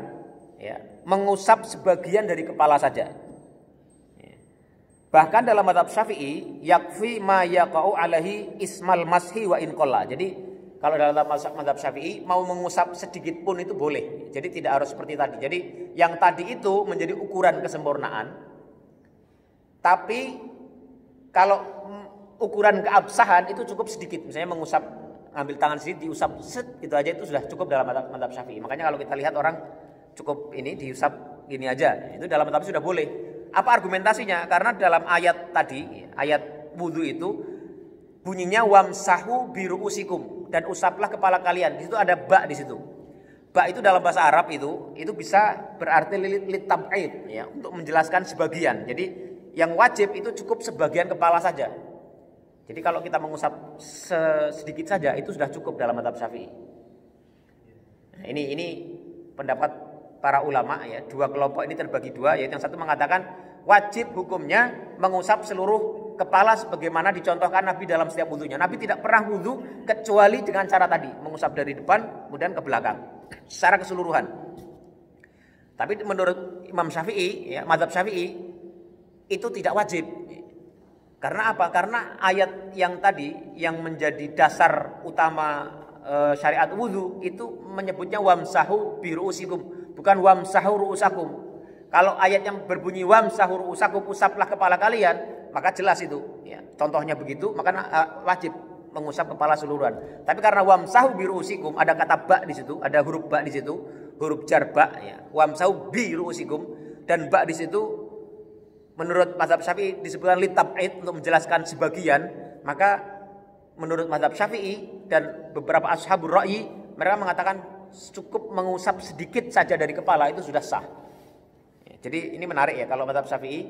ya, mengusap sebagian dari kepala saja. Ya. Bahkan dalam mazhab Syafi'i, yakfi ma yaqa'u alaihi ismal mashi wa in qalla. Jadi kalau dalam mazhab Syafi'i mau mengusap sedikit pun itu boleh. Jadi tidak harus seperti tadi. Jadi yang tadi itu menjadi ukuran kesempurnaan. Tapi kalau ukuran keabsahan itu cukup sedikit. Misalnya mengusap, ambil tangan sedikit diusap gitu aja itu sudah cukup dalam mazhab Syafi'i. Makanya kalau kita lihat orang cukup ini diusap gini aja, itu dalam mazhab sudah boleh. Apa argumentasinya? Karena dalam ayat tadi, ayat wudu itu bunyinya wamsahu biruusikum, dan usaplah kepala kalian. Di situ ada ba di situ. Ba itu dalam bahasa Arab itu bisa berarti litab'id, ya, untuk menjelaskan sebagian. Jadi yang wajib itu cukup sebagian kepala saja. Jadi kalau kita mengusap sedikit saja itu sudah cukup dalam mazhab Syafi'i. Nah, ini pendapat para ulama, ya. Dua kelompok ini terbagi dua, yaitu yang satu mengatakan wajib hukumnya mengusap seluruh kepala sebagaimana dicontohkan Nabi dalam setiap wudunya. Nabi tidak pernah wudu kecuali dengan cara tadi, mengusap dari depan kemudian ke belakang secara keseluruhan. Tapi menurut Imam Syafi'i, ya, mazhab Syafi'i itu tidak wajib. Karena apa? Karena ayat yang tadi yang menjadi dasar utama syariat wudu itu menyebutnya wamsahu biruusikum, bukan wamsahu ruusakum. Kalau ayat yang berbunyi wamsahu ruusakum, usaplah kepala kalian, maka jelas itu, ya. Contohnya begitu, maka wajib mengusap kepala seluruhan. Tapi karena wamsahu biruusikum ada kata ba di situ, ada huruf ba di situ, huruf jar ba, ya. Wamsahu biruusikum, dan ba di situ menurut mazhab Syafi'i disebutkan litab'id untuk menjelaskan sebagian, maka menurut mazhab Syafi'i dan beberapa ashabur ra'i mereka mengatakan cukup mengusap sedikit saja dari kepala itu sudah sah. Ya, jadi ini menarik, ya, kalau mazhab Syafi'i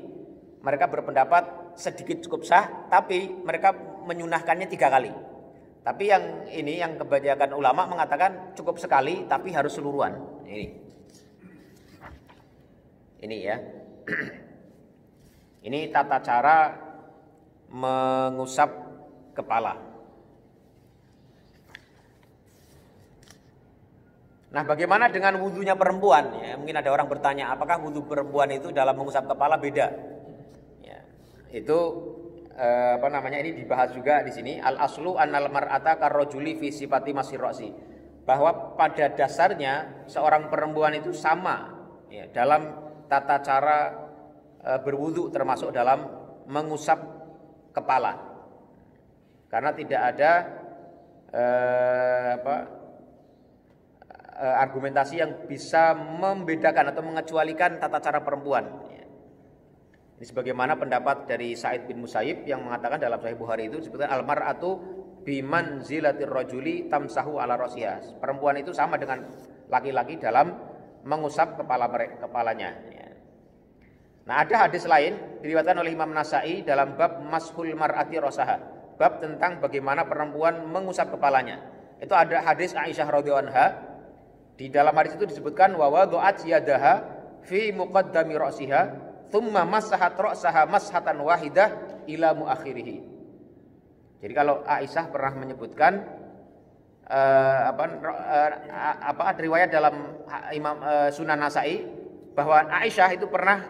mereka berpendapat sedikit cukup sah, tapi mereka menyunahkannya 3 kali. Tapi yang ini yang kebanyakan ulama mengatakan cukup sekali tapi harus seluruhan. Ini ya. Ini tata cara mengusap kepala. Nah, bagaimana dengan wudunya perempuan? Ya, mungkin ada orang bertanya, apakah wudu perempuan itu dalam mengusap kepala beda? Ya, itu ini dibahas juga di sini. Al aslu annal mar'ata karrajuli fi sifati masir ra'si. Bahwa pada dasarnya seorang perempuan itu sama, ya, dalam tata cara berwudu, termasuk dalam mengusap kepala. Karena tidak ada argumentasi yang bisa membedakan atau mengecualikan tata cara perempuan. Ini sebagaimana pendapat dari Sa'id bin Musayyib yang mengatakan dalam Sahih Bukhari itu disebutkan al-mar'atu bimanzilatir rajuli tamsahu ala rasiha. Perempuan itu sama dengan laki-laki dalam mengusap kepalanya. Nah, ada hadis lain diriwayatkan oleh Imam Nasa'i dalam bab mashul mar'ati rasaha, bab tentang bagaimana perempuan mengusap kepalanya. Itu ada hadis Aisyah radhiyallahu anha. Di dalam hadis itu disebutkan wa wada'at yadaha fi muqaddami ra'siha thumma massahat ra'saha mashatan wahidah ila muakhirih. Jadi kalau Aisyah pernah menyebutkan riwayat dalam Imam Sunan Nasa'i bahwa Aisyah itu pernah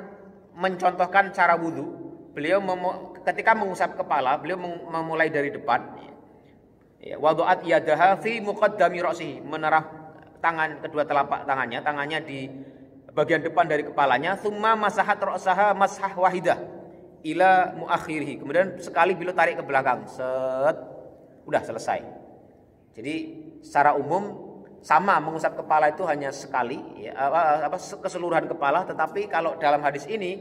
mencontohkan cara wudu. Beliau ketika mengusap kepala, beliau memulai dari depan. Wadu'at yadaha fi muqaddami ra'sihi, menerah tangan kedua telapak tangannya di bagian depan dari kepalanya, tsumma masahat ra'saha mashah wahidah ila muakhirih. Kemudian sekali beliau tarik ke belakang, udah selesai. Jadi secara umum sama mengusap kepala itu hanya sekali, ya, keseluruhan kepala. Tetapi kalau dalam hadis ini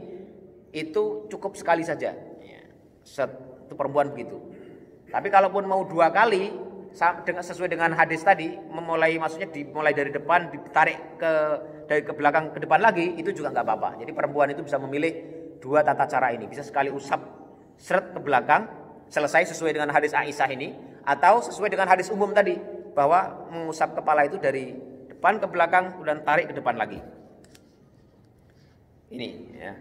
itu cukup sekali saja. Ya, itu perempuan begitu. Tapi kalaupun mau 2 kali, sesuai dengan hadis tadi, maksudnya dimulai dari depan, ditarik dari ke belakang ke depan lagi, itu juga nggak apa-apa. Jadi perempuan itu bisa memilih 2 tata cara ini. Bisa sekali usap seret ke belakang, selesai sesuai dengan hadis Aisyah ini, atau sesuai dengan hadis umum tadi, bahwa mengusap kepala itu dari depan ke belakang, kemudian tarik ke depan lagi. Ini ya.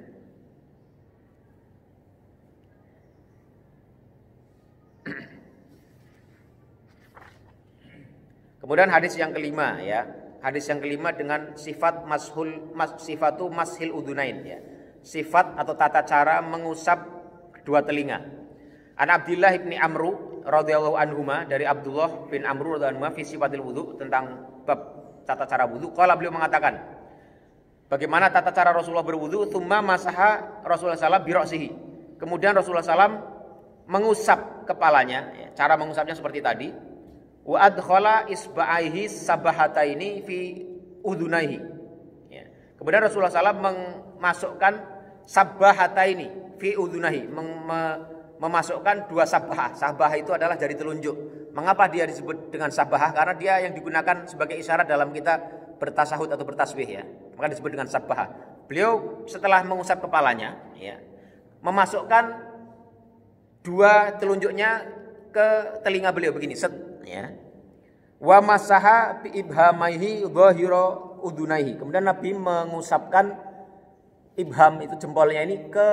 Kemudian hadis yang kelima ya. Hadis yang kelima dengan sifatu mashil udunain ya. Sifat atau tata cara mengusap kedua telinga. An Abdullah bin Amru radhiyallahu anhuma, dari Abdullah bin Amru radhiyallahu anhuma fi sifatil wudu, tentang bab tata cara wudu. Qala, beliau mengatakan, bagaimana tata cara Rasulullah berwudu, tsumma masaha Rasulullah sallallahu bi ra'sihi. Kemudian Rasulullah sallallahu mengusap kepalanya, ya, cara mengusapnya seperti tadi. Wa adkhala isba'aihi sabahataini fi udunaihi. Ya. Kemudian Rasulullah SAW memasukkan sabahataini fi udunaihi, memasukkan 2 sabah. Sabah itu adalah jari telunjuk. Mengapa dia disebut dengan sabah? Karena dia yang digunakan sebagai isyarat dalam kita bertasahud atau bertasbih ya. Maka disebut dengan sabah. Beliau setelah mengusap kepalanya, ya, memasukkan 2 telunjuknya ke telinga beliau begini, set, ya. Wa masaha bi ibhamaihi dhahira udunaihi. Kemudian Nabi mengusapkan ibham, itu jempolnya ini, ke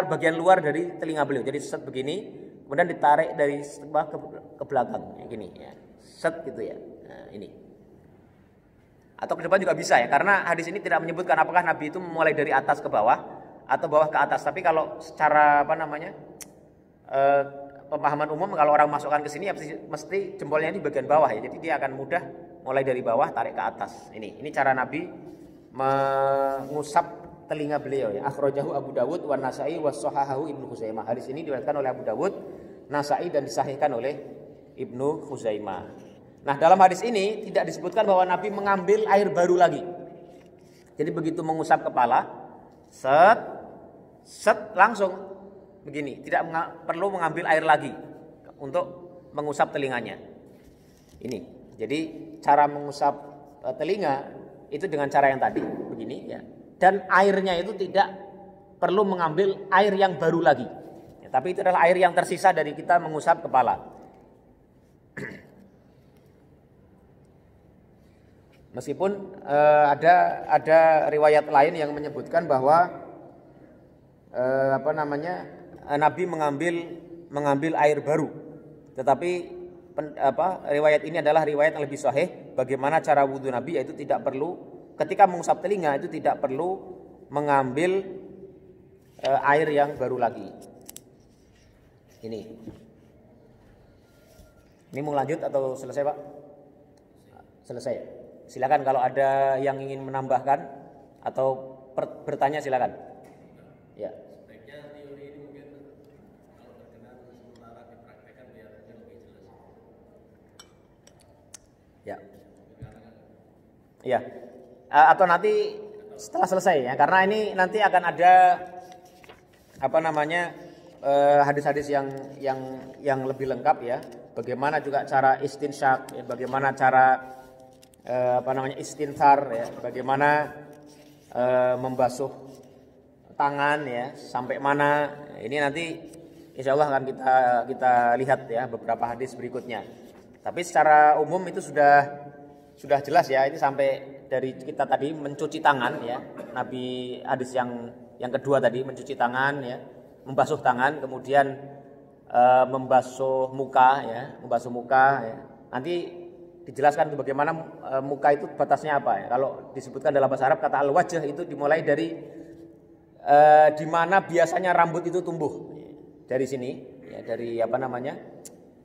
bagian luar dari telinga beliau. Jadi set begini, kemudian ditarik dari ke belakang gini ya. Set gitu ya. Nah, ini. Atau ke depan juga bisa ya, karena hadis ini tidak menyebutkan apakah Nabi itu memulai dari atas ke bawah atau bawah ke atas. Tapi kalau secara pemahaman umum, kalau orang masukkan ke sini ya mesti jempolnya di bagian bawah ya. Jadi dia akan mudah mulai dari bawah tarik ke atas. Ini cara Nabi mengusap telinga beliau ya. Akhrajahu Abu Dawud wa Nasa'i wa shahahahu Ibnu Khuzaimah. Hadis ini diriwayatkan oleh Abu Dawud, Nasa'i, dan disahihkan oleh Ibnu Khuzaimah. Nah, dalam hadis ini tidak disebutkan bahwa Nabi mengambil air baru lagi. Jadi begitu mengusap kepala, set langsung begini, tidak perlu mengambil air lagi untuk mengusap telinganya. Ini. Jadi cara mengusap telinga itu dengan cara yang tadi begini ya. Dan airnya itu tidak perlu mengambil air yang baru lagi. Ya, tapi itu adalah air yang tersisa dari kita mengusap kepala. Meskipun ada riwayat lain yang menyebutkan bahwa Nabi mengambil air baru. Tetapi riwayat ini adalah riwayat yang lebih sahih. Bagaimana cara wudu Nabi, yaitu tidak perlu, ketika mengusap telinga itu tidak perlu mengambil air yang baru lagi. Ini mau lanjut atau selesai, Pak? Selesai. Silakan kalau ada yang ingin menambahkan atau bertanya, silakan. Ya. Ya. Iya. Atau nanti setelah selesai ya, karena ini nanti akan ada hadis-hadis yang lebih lengkap ya. Bagaimana juga cara istinsyak, ya, bagaimana cara istinthar ya, bagaimana membasuh tangan ya, sampai mana. Ini nanti insya Allah akan kita lihat ya beberapa hadis berikutnya. Tapi secara umum itu sudah jelas ya, ini sampai dari kita tadi mencuci tangan ya. Nabi hadis yang kedua tadi mencuci tangan ya, membasuh tangan, kemudian membasuh muka ya, membasuh muka ya. Nanti dijelaskan bagaimana muka itu batasnya apa ya. Kalau disebutkan dalam bahasa Arab kata al-wajh itu dimulai dari di mana biasanya rambut itu tumbuh. Dari sini ya, dari apa namanya?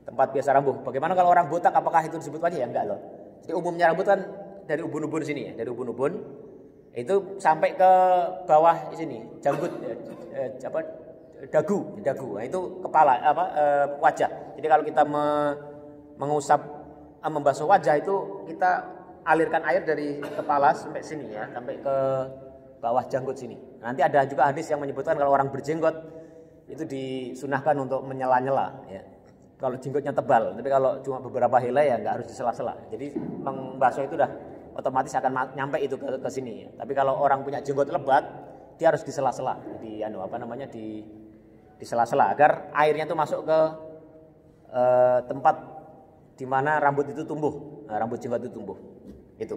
Tempat biasa rambut. Bagaimana kalau orang botak apakah itu disebut wajah? Ya enggak loh. Jadi umumnya rambut kan dari ubun-ubun sini ya, dari ubun-ubun itu sampai ke bawah sini, janggut dagu. Nah, itu kepala wajah. Jadi kalau kita mengusap membasuh wajah itu kita alirkan air dari kepala sampai sini ya, sampai ke bawah janggut sini. Nanti ada juga hadis yang menyebutkan kalau orang berjenggot itu disunahkan untuk menyela-nyela ya. Kalau jenggotnya tebal, tapi kalau cuma beberapa helai ya nggak harus disela-sela. Jadi membasuh itu udah otomatis akan nyampe itu ke sini ya. Tapi kalau orang punya jenggot lebat, dia harus disela-sela. Di sela-sela agar airnya itu masuk ke tempat di mana rambut itu tumbuh, rambut jenggot itu tumbuh. Itu.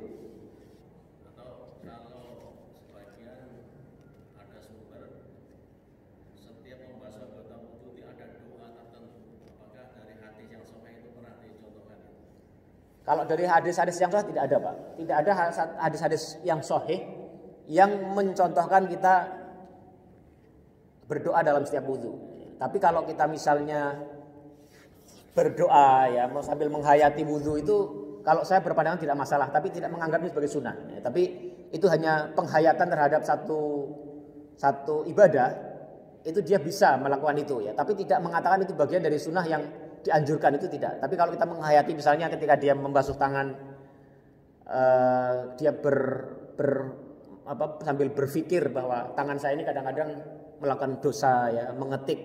Kalau dari hadis-hadis yang sahih tidak ada, Pak. Tidak ada hadis-hadis yang sahih yang mencontohkan kita berdoa dalam setiap wudu. Tapi kalau kita misalnya berdoa ya mau sambil menghayati wudu itu, kalau saya berpandangan tidak masalah, tapi tidak menganggapnya sebagai sunnah. Ya, tapi itu hanya penghayatan terhadap satu ibadah, itu dia bisa melakukan itu ya. Tapi tidak mengatakan itu bagian dari sunnah yang dianjurkan, itu tidak. Tapi kalau kita menghayati misalnya ketika dia membasuh tangan, dia sambil berpikir bahwa tangan saya ini kadang-kadang melakukan dosa ya, mengetik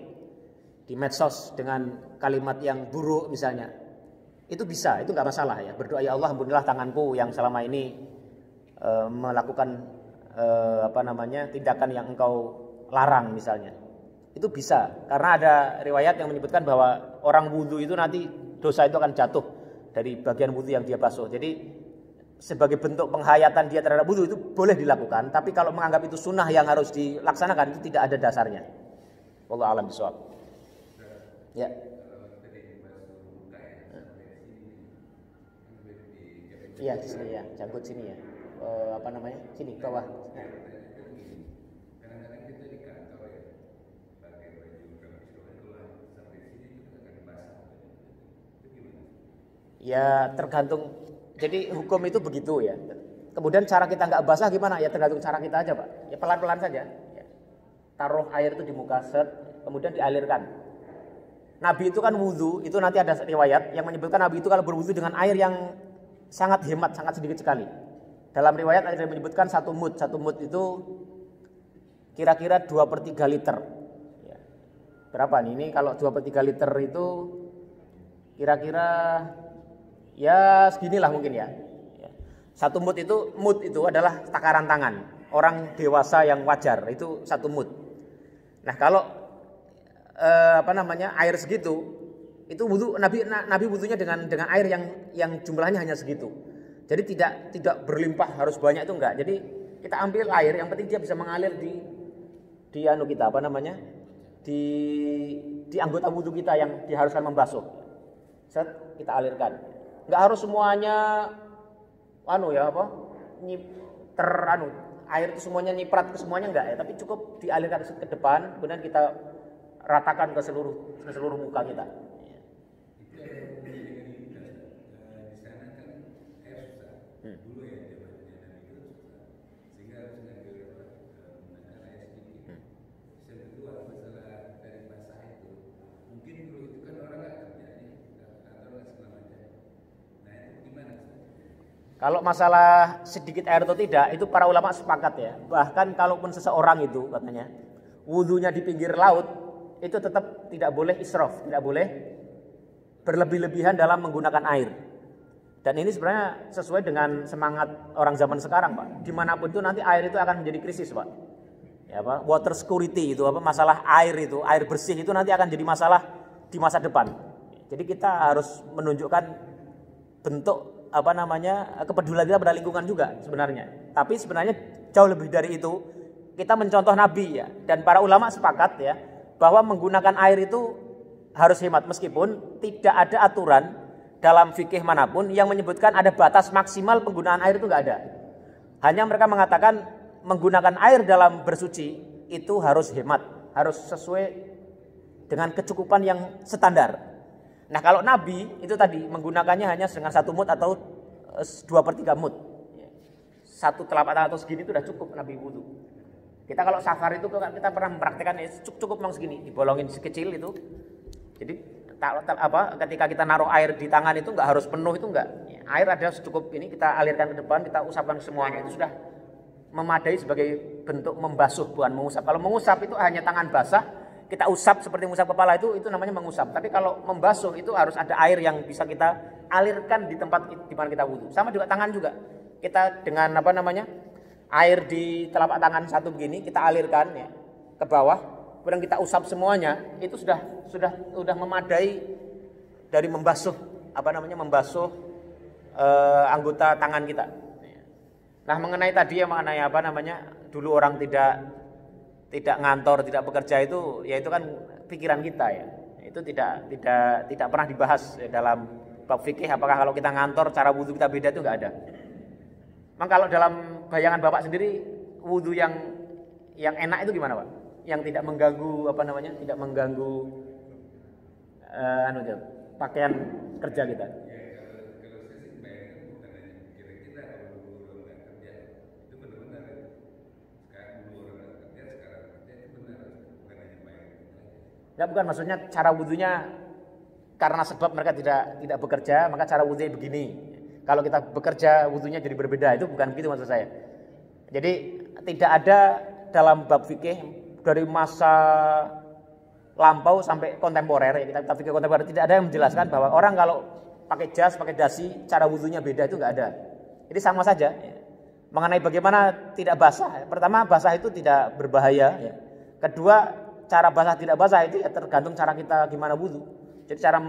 di medsos dengan kalimat yang buruk misalnya, itu bisa, itu nggak masalah ya. Berdoa ya Allah ampunilah tanganku yang selama ini melakukan tindakan yang engkau larang misalnya. Itu bisa, karena ada riwayat yang menyebutkan bahwa orang wudu itu nanti dosa itu akan jatuh dari bagian wudu yang dia basuh. Jadi sebagai bentuk penghayatan dia terhadap wudu itu boleh dilakukan, tapi kalau menganggap itu sunnah yang harus dilaksanakan itu tidak ada dasarnya. Wallahu a'lam bishawab. Ya. Iya di sini ya, janggut sini ya. Sini bawah. Ya tergantung. Jadi hukum itu begitu ya. Kemudian cara kita nggak basah gimana? Ya tergantung cara kita aja, Pak. Ya pelan-pelan saja. Ya. Taruh air itu di muka kemudian dialirkan. Nabi itu kan wudu, itu nanti ada riwayat yang menyebutkan Nabi itu kalau berwudu dengan air yang sangat hemat, sangat sedikit sekali. Dalam riwayat ada yang menyebutkan satu mud itu kira-kira 2/3 liter. Ya. Berapa nih? Ini kalau 2/3 liter itu kira-kira ya seginilah mungkin ya. Satu mud itu adalah takaran tangan orang dewasa yang wajar, itu satu mud. Nah kalau air segitu itu wudu Nabi wudunya dengan air yang jumlahnya hanya segitu. Jadi tidak berlimpah harus banyak, itu enggak. Jadi kita ambil air, yang penting dia bisa mengalir di anggota wudu kita yang diharuskan membasuh. Kita alirkan. Enggak harus semuanya air itu semuanya nyiprat ke semuanya, enggak ya, tapi cukup dialirkan ke depan, kemudian kita ratakan ke seluruh muka kita. Kalau masalah sedikit air atau tidak, itu para ulama sepakat ya. Bahkan kalaupun seseorang itu katanya wudunya di pinggir laut, itu tetap tidak boleh israf, tidak boleh berlebih-lebihan dalam menggunakan air. Dan ini sebenarnya sesuai dengan semangat orang zaman sekarang, Pak. Dimanapun itu nanti air itu akan menjadi krisis, Pak. Ya, Pak. Water security itu masalah air bersih itu nanti akan jadi masalah di masa depan. Jadi kita harus menunjukkan bentuk kepedulian kita pada lingkungan juga sebenarnya. Tapi sebenarnya jauh lebih dari itu, kita mencontoh Nabi ya, dan para ulama sepakat ya bahwa menggunakan air itu harus hemat meskipun tidak ada aturan dalam fikih manapun yang menyebutkan ada batas maksimal penggunaan air itu nggak ada. Hanya mereka mengatakan menggunakan air dalam bersuci itu harus hemat, harus sesuai dengan kecukupan yang standar. Nah kalau Nabi itu tadi menggunakannya hanya dengan 1 mud atau 2/3 mud. 1 telapak tangan atau segini itu sudah cukup Nabi wudu. Kita kalau safar itu kita pernah mempraktikkan cukup memang segini, dibolongin sekecil itu. Jadi ketika kita naruh air di tangan itu nggak harus penuh, itu nggak. Air ada cukup ini kita alirkan ke depan, kita usapkan semuanya, itu sudah memadai sebagai bentuk membasuh, bukan mengusap. Kalau mengusap itu hanya tangan basah, kita usap seperti mengusap kepala itu namanya mengusap. Tapi kalau membasuh itu harus ada air yang bisa kita alirkan di tempat di mana kita wudu. Sama juga tangan juga. Kita dengan air di telapak tangan satu begini kita alirkan ya ke bawah, kemudian kita usap semuanya, itu sudah memadai dari membasuh anggota tangan kita. Nah, mengenai tadi dulu orang tidak ngantor, tidak bekerja itu kan pikiran kita ya. Itu tidak pernah dibahas dalam bab fikih apakah kalau kita ngantor cara wudu kita beda, itu enggak ada. Memang kalau dalam bayangan Bapak sendiri wudu yang enak itu gimana, Pak? Yang tidak mengganggu tidak mengganggu pakaian kerja kita. Ya bukan, maksudnya cara wudunya karena sebab mereka tidak bekerja, maka cara wudunya begini. Kalau kita bekerja wudunya jadi berbeda, itu bukan begitu maksud saya. Jadi tidak ada dalam bab fikih dari masa lampau sampai kontemporer, ya kita fikih kontemporer tidak ada yang menjelaskan bahwa orang kalau pakai jas, pakai dasi, cara wudunya beda, itu enggak ada. Jadi sama saja. Mengenai bagaimana tidak basah, pertama basah itu tidak berbahaya. Ya. Kedua, cara basah tidak basah itu ya tergantung cara kita gimana wudu. Jadi cara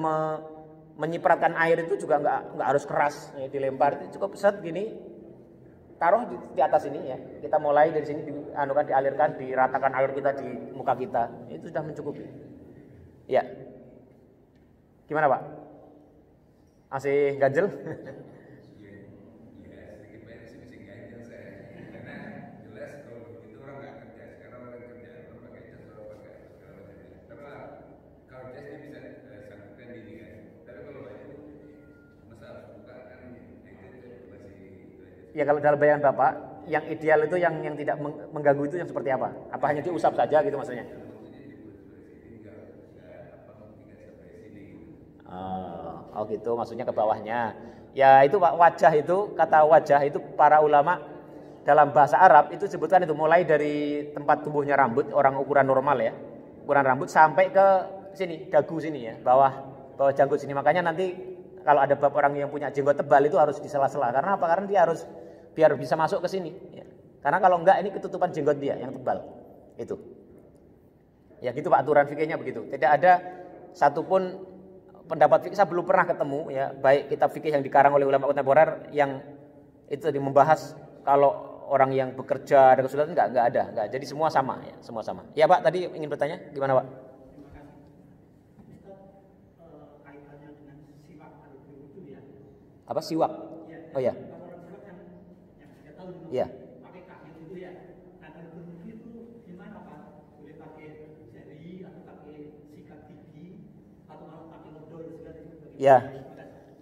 menyipratkan air itu juga enggak harus keras, ya, dilempar itu cukup set gini, taruh di atas ini ya. Kita mulai dari sini dialirkan, diratakan air kita di muka kita, itu sudah mencukupi. Ya, gimana Pak? Masih ganjel? Ya kalau dalam bayangan Bapak, yang ideal itu yang tidak mengganggu itu yang seperti apa? Apa hanya diusap saja gitu maksudnya? Oh gitu, maksudnya ke bawahnya. Ya itu Pak, kata wajah itu para ulama dalam bahasa Arab itu sebutkan itu mulai dari tempat tumbuhnya rambut, orang ukuran normal ya, ukuran rambut sampai ke sini, dagu sini ya, bawah janggut sini. Makanya nanti kalau ada bab orang yang punya jenggot tebal itu harus disela-sela. Karena apa? Karena dia harus biar bisa masuk ke sini. Ya. Karena kalau enggak ini ketutupan jenggot dia yang tebal. Itu. Ya gitu Pak, aturan fikihnya begitu. Tidak ada satupun pendapat fikih, saya belum pernah ketemu ya, baik kitab fikih yang dikarang oleh ulama kontemporer yang itu tadi membahas kalau orang yang bekerja ada kesulitan, enggak ada. Enggak. Jadi semua sama ya, semua sama. Ya Pak, tadi ingin bertanya gimana Pak? Apa siwak? Oh ya. Iya. Pakai kaki itu ya. Nah, kalau berwudu itu gimana Pak? Boleh pakai jari atau pakai sikat gigi atau malah pakai odol segala itu? Iya.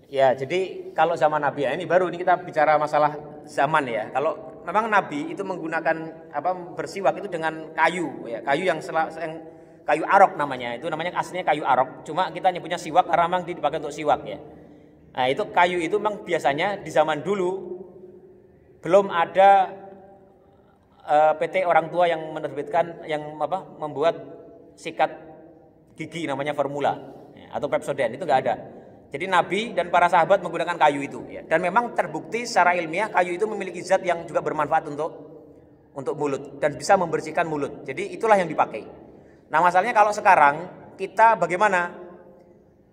Ya, jadi kalau zaman Nabi ya, ini kita bicara masalah zaman ya. Kalau memang Nabi itu menggunakan bersiwak itu dengan kayu ya, kayu yang kayu arok namanya. Itu namanya aslinya kayu arok. Cuma kita nyebutnya siwak karena memang dipakai untuk siwak ya. Nah, itu kayu itu memang biasanya di zaman dulu belum ada PT orang tua yang menerbitkan membuat sikat gigi namanya formula ya, atau Pepsodent, itu enggak ada. Jadi Nabi dan para sahabat menggunakan kayu itu ya. Dan memang terbukti secara ilmiah kayu itu memiliki zat yang juga bermanfaat untuk mulut dan bisa membersihkan mulut. Jadi itulah yang dipakai. Nah, masalahnya kalau sekarang kita bagaimana?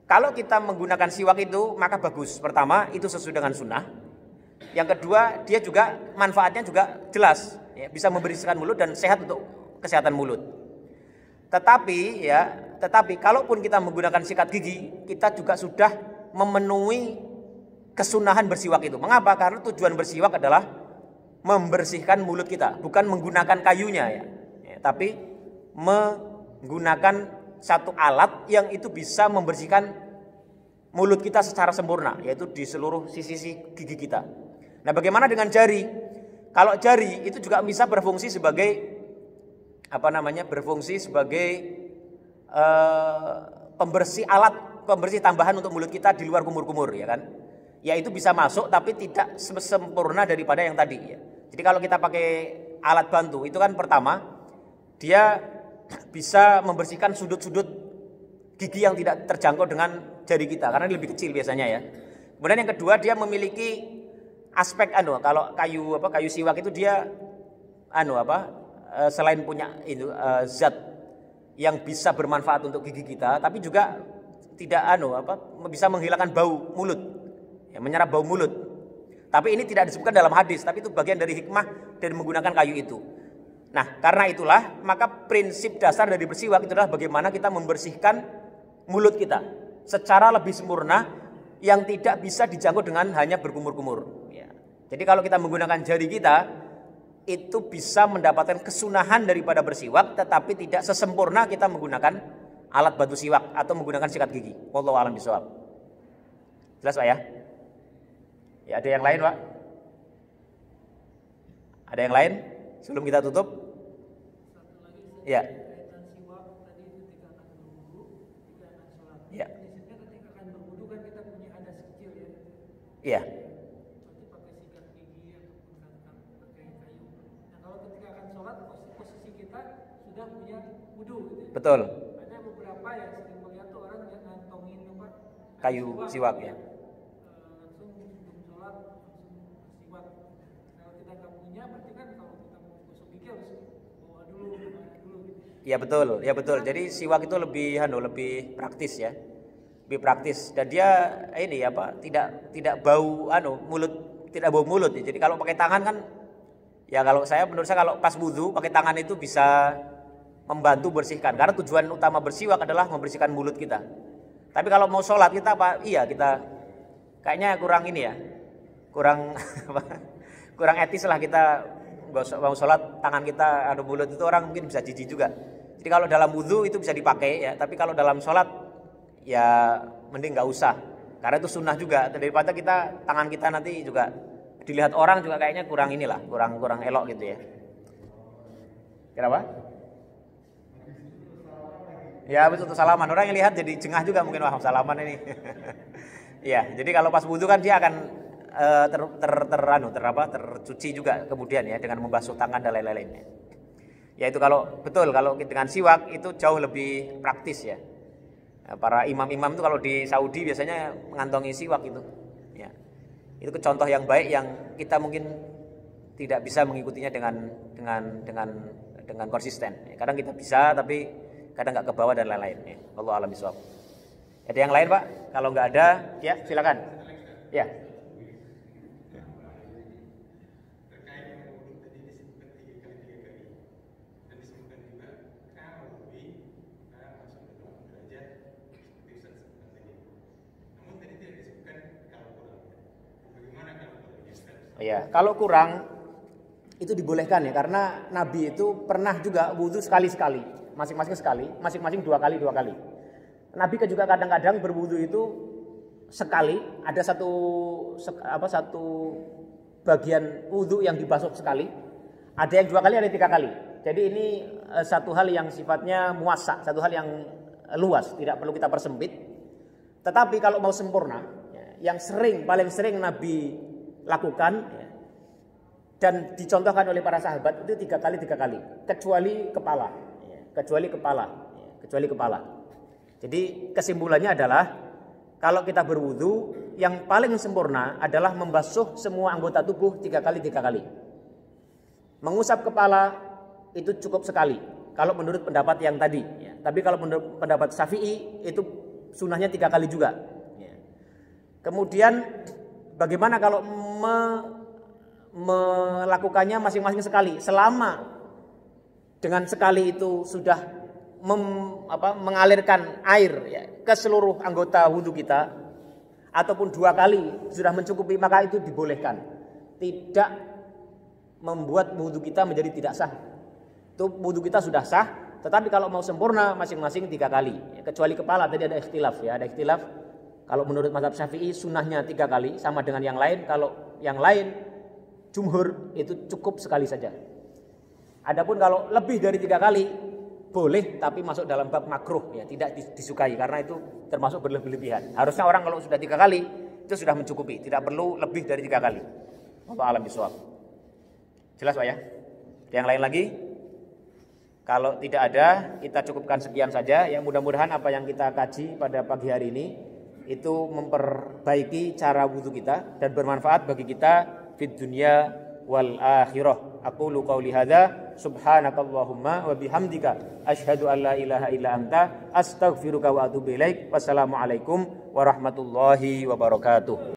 Kalau kita menggunakan siwak itu maka bagus. Pertama, itu sesuai dengan sunnah. Yang kedua, dia juga manfaatnya juga jelas, ya, bisa membersihkan mulut dan sehat untuk kesehatan mulut. Tetapi kalaupun kita menggunakan sikat gigi, kita juga sudah memenuhi kesunahan bersiwak itu. Mengapa? Karena tujuan bersiwak adalah membersihkan mulut kita, bukan menggunakan kayunya ya, tapi menggunakan satu alat yang itu bisa membersihkan mulut kita secara sempurna, yaitu di seluruh sisi gigi kita. Nah, bagaimana dengan jari? Kalau jari itu juga bisa berfungsi sebagai pembersih tambahan untuk mulut kita di luar kumur-kumur, ya kan? Ya itu bisa masuk tapi tidak sempurna daripada yang tadi ya. Jadi kalau kita pakai alat bantu itu kan pertama dia bisa membersihkan sudut-sudut gigi yang tidak terjangkau dengan jari kita karena lebih kecil biasanya ya. Kemudian yang kedua dia memiliki aspek kalau kayu siwak itu dia selain punya zat yang bisa bermanfaat untuk gigi kita, tapi juga tidak bisa menghilangkan bau mulut, ya, menyerap bau mulut. Tapi ini tidak disebutkan dalam hadis, tapi itu bagian dari hikmah dari menggunakan kayu itu. Nah, karena itulah maka prinsip dasar dari bersiwak itu adalah bagaimana kita membersihkan mulut kita secara lebih sempurna yang tidak bisa dijangkau dengan hanya berkumur-kumur. Ya. Jadi kalau kita menggunakan jari kita itu bisa mendapatkan kesunahan daripada bersiwak, tetapi tidak sesempurna kita menggunakan alat bantu siwak atau menggunakan sikat gigi. Wallahu a'lam bishawab. Jelas Pak ya? Ya, ada yang lain Pak? Ada yang lain? Sebelum kita tutup? Ya. Ya. Iya. Betul. Ada beberapa yang sering melihat tuh orang yang ngantongin kayu siwak ya. Langsung sebelum sholat langsung siwak. Kalau kita nggak punya, berarti kan kalau kita mau gosok gigi harus bawa dulu. Iya betul. Jadi siwak itu lebih praktis ya, lebih praktis. Dan dia tidak bau tidak bau mulut. Ya. Jadi kalau pakai tangan kan, ya menurut saya kalau pas wudu pakai tangan itu bisa membantu bersihkan. Karena tujuan utama bersiwak adalah membersihkan mulut kita. Tapi kalau mau sholat kita kita kayaknya kurang kurang etis lah kita mau sholat tangan kita mulut itu orang mungkin bisa jijik juga. Jadi kalau dalam wudu itu bisa dipakai ya, tapi kalau dalam sholat ya mending nggak usah. Karena itu sunnah juga, daripada tangan kita nanti juga dilihat orang juga kayaknya kurang elok gitu ya. Kenapa? Ya betul salaman, orang yang lihat jadi jengah juga mungkin wah salaman ini. Iya, jadi kalau pas wudu kan dia akan tercuci juga kemudian ya dengan membasuh tangan dan lain-lainnya. Ya itu kalau dengan siwak itu jauh lebih praktis ya. Para imam-imam itu kalau di Saudi biasanya mengantongi siwak itu. Ya. Itu contoh yang baik yang kita mungkin tidak bisa mengikutinya dengan konsisten. Kadang kita bisa tapi kadang nggak ke bawah dan lain-lain. Wallahu a'lam bishawab. Ada yang lain Pak? Kalau nggak ada, ya silakan. Ya. Ya, kalau kurang itu dibolehkan ya, karena Nabi itu pernah juga wudu sekali-sekali. Masing-masing 2 kali. Nabi juga kadang-kadang berwudu itu sekali, ada satu bagian wudu yang dibasuh sekali, ada yang 2 kali, ada 3 kali. Jadi ini satu hal yang sifatnya muasa, satu hal yang luas, tidak perlu kita persempit. Tetapi kalau mau sempurna, yang paling sering Nabi lakukan dan dicontohkan oleh para sahabat itu 3 kali, kecuali kepala. Jadi kesimpulannya adalah kalau kita berwudu yang paling sempurna adalah membasuh semua anggota tubuh 3 kali. Mengusap kepala itu cukup sekali kalau menurut pendapat yang tadi ya. Tapi kalau menurut pendapat Syafi'i itu sunahnya 3 kali juga ya. Kemudian bagaimana kalau melakukannya masing-masing sekali, selama dengan sekali itu sudah mengalirkan air ya, ke seluruh anggota wudhu kita ataupun 2 kali sudah mencukupi, maka itu dibolehkan. Tidak membuat wudhu kita menjadi tidak sah. Itu wudhu kita sudah sah, tetapi kalau mau sempurna masing-masing 3 kali. Ya, kecuali kepala tadi ada ikhtilaf ya, ada ikhtilaf. Kalau menurut mazhab Syafi'i sunnahnya 3 kali sama dengan yang lain. Kalau yang lain jumhur itu cukup sekali saja. Adapun kalau lebih dari 3 kali boleh, tapi masuk dalam bab makruh ya, tidak disukai karena itu termasuk berlebihan. Harusnya orang kalau sudah 3 kali itu sudah mencukupi, tidak perlu lebih dari 3 kali. Wallahu a'lam bishawab. Jelas Pak ya? Yang lain lagi? Kalau tidak ada, kita cukupkan sekian saja. Yang mudah-mudahan apa yang kita kaji pada pagi hari ini itu memperbaiki cara wudhu kita dan bermanfaat bagi kita fid dunya wal akhirah. Aqulu qauli hadza subhanakallahumma wa bihamdika asyhadu an la ilaha illa anta astaghfiruka wa atubu ilaik. Wassalamualaikum warahmatullahi wabarakatuh.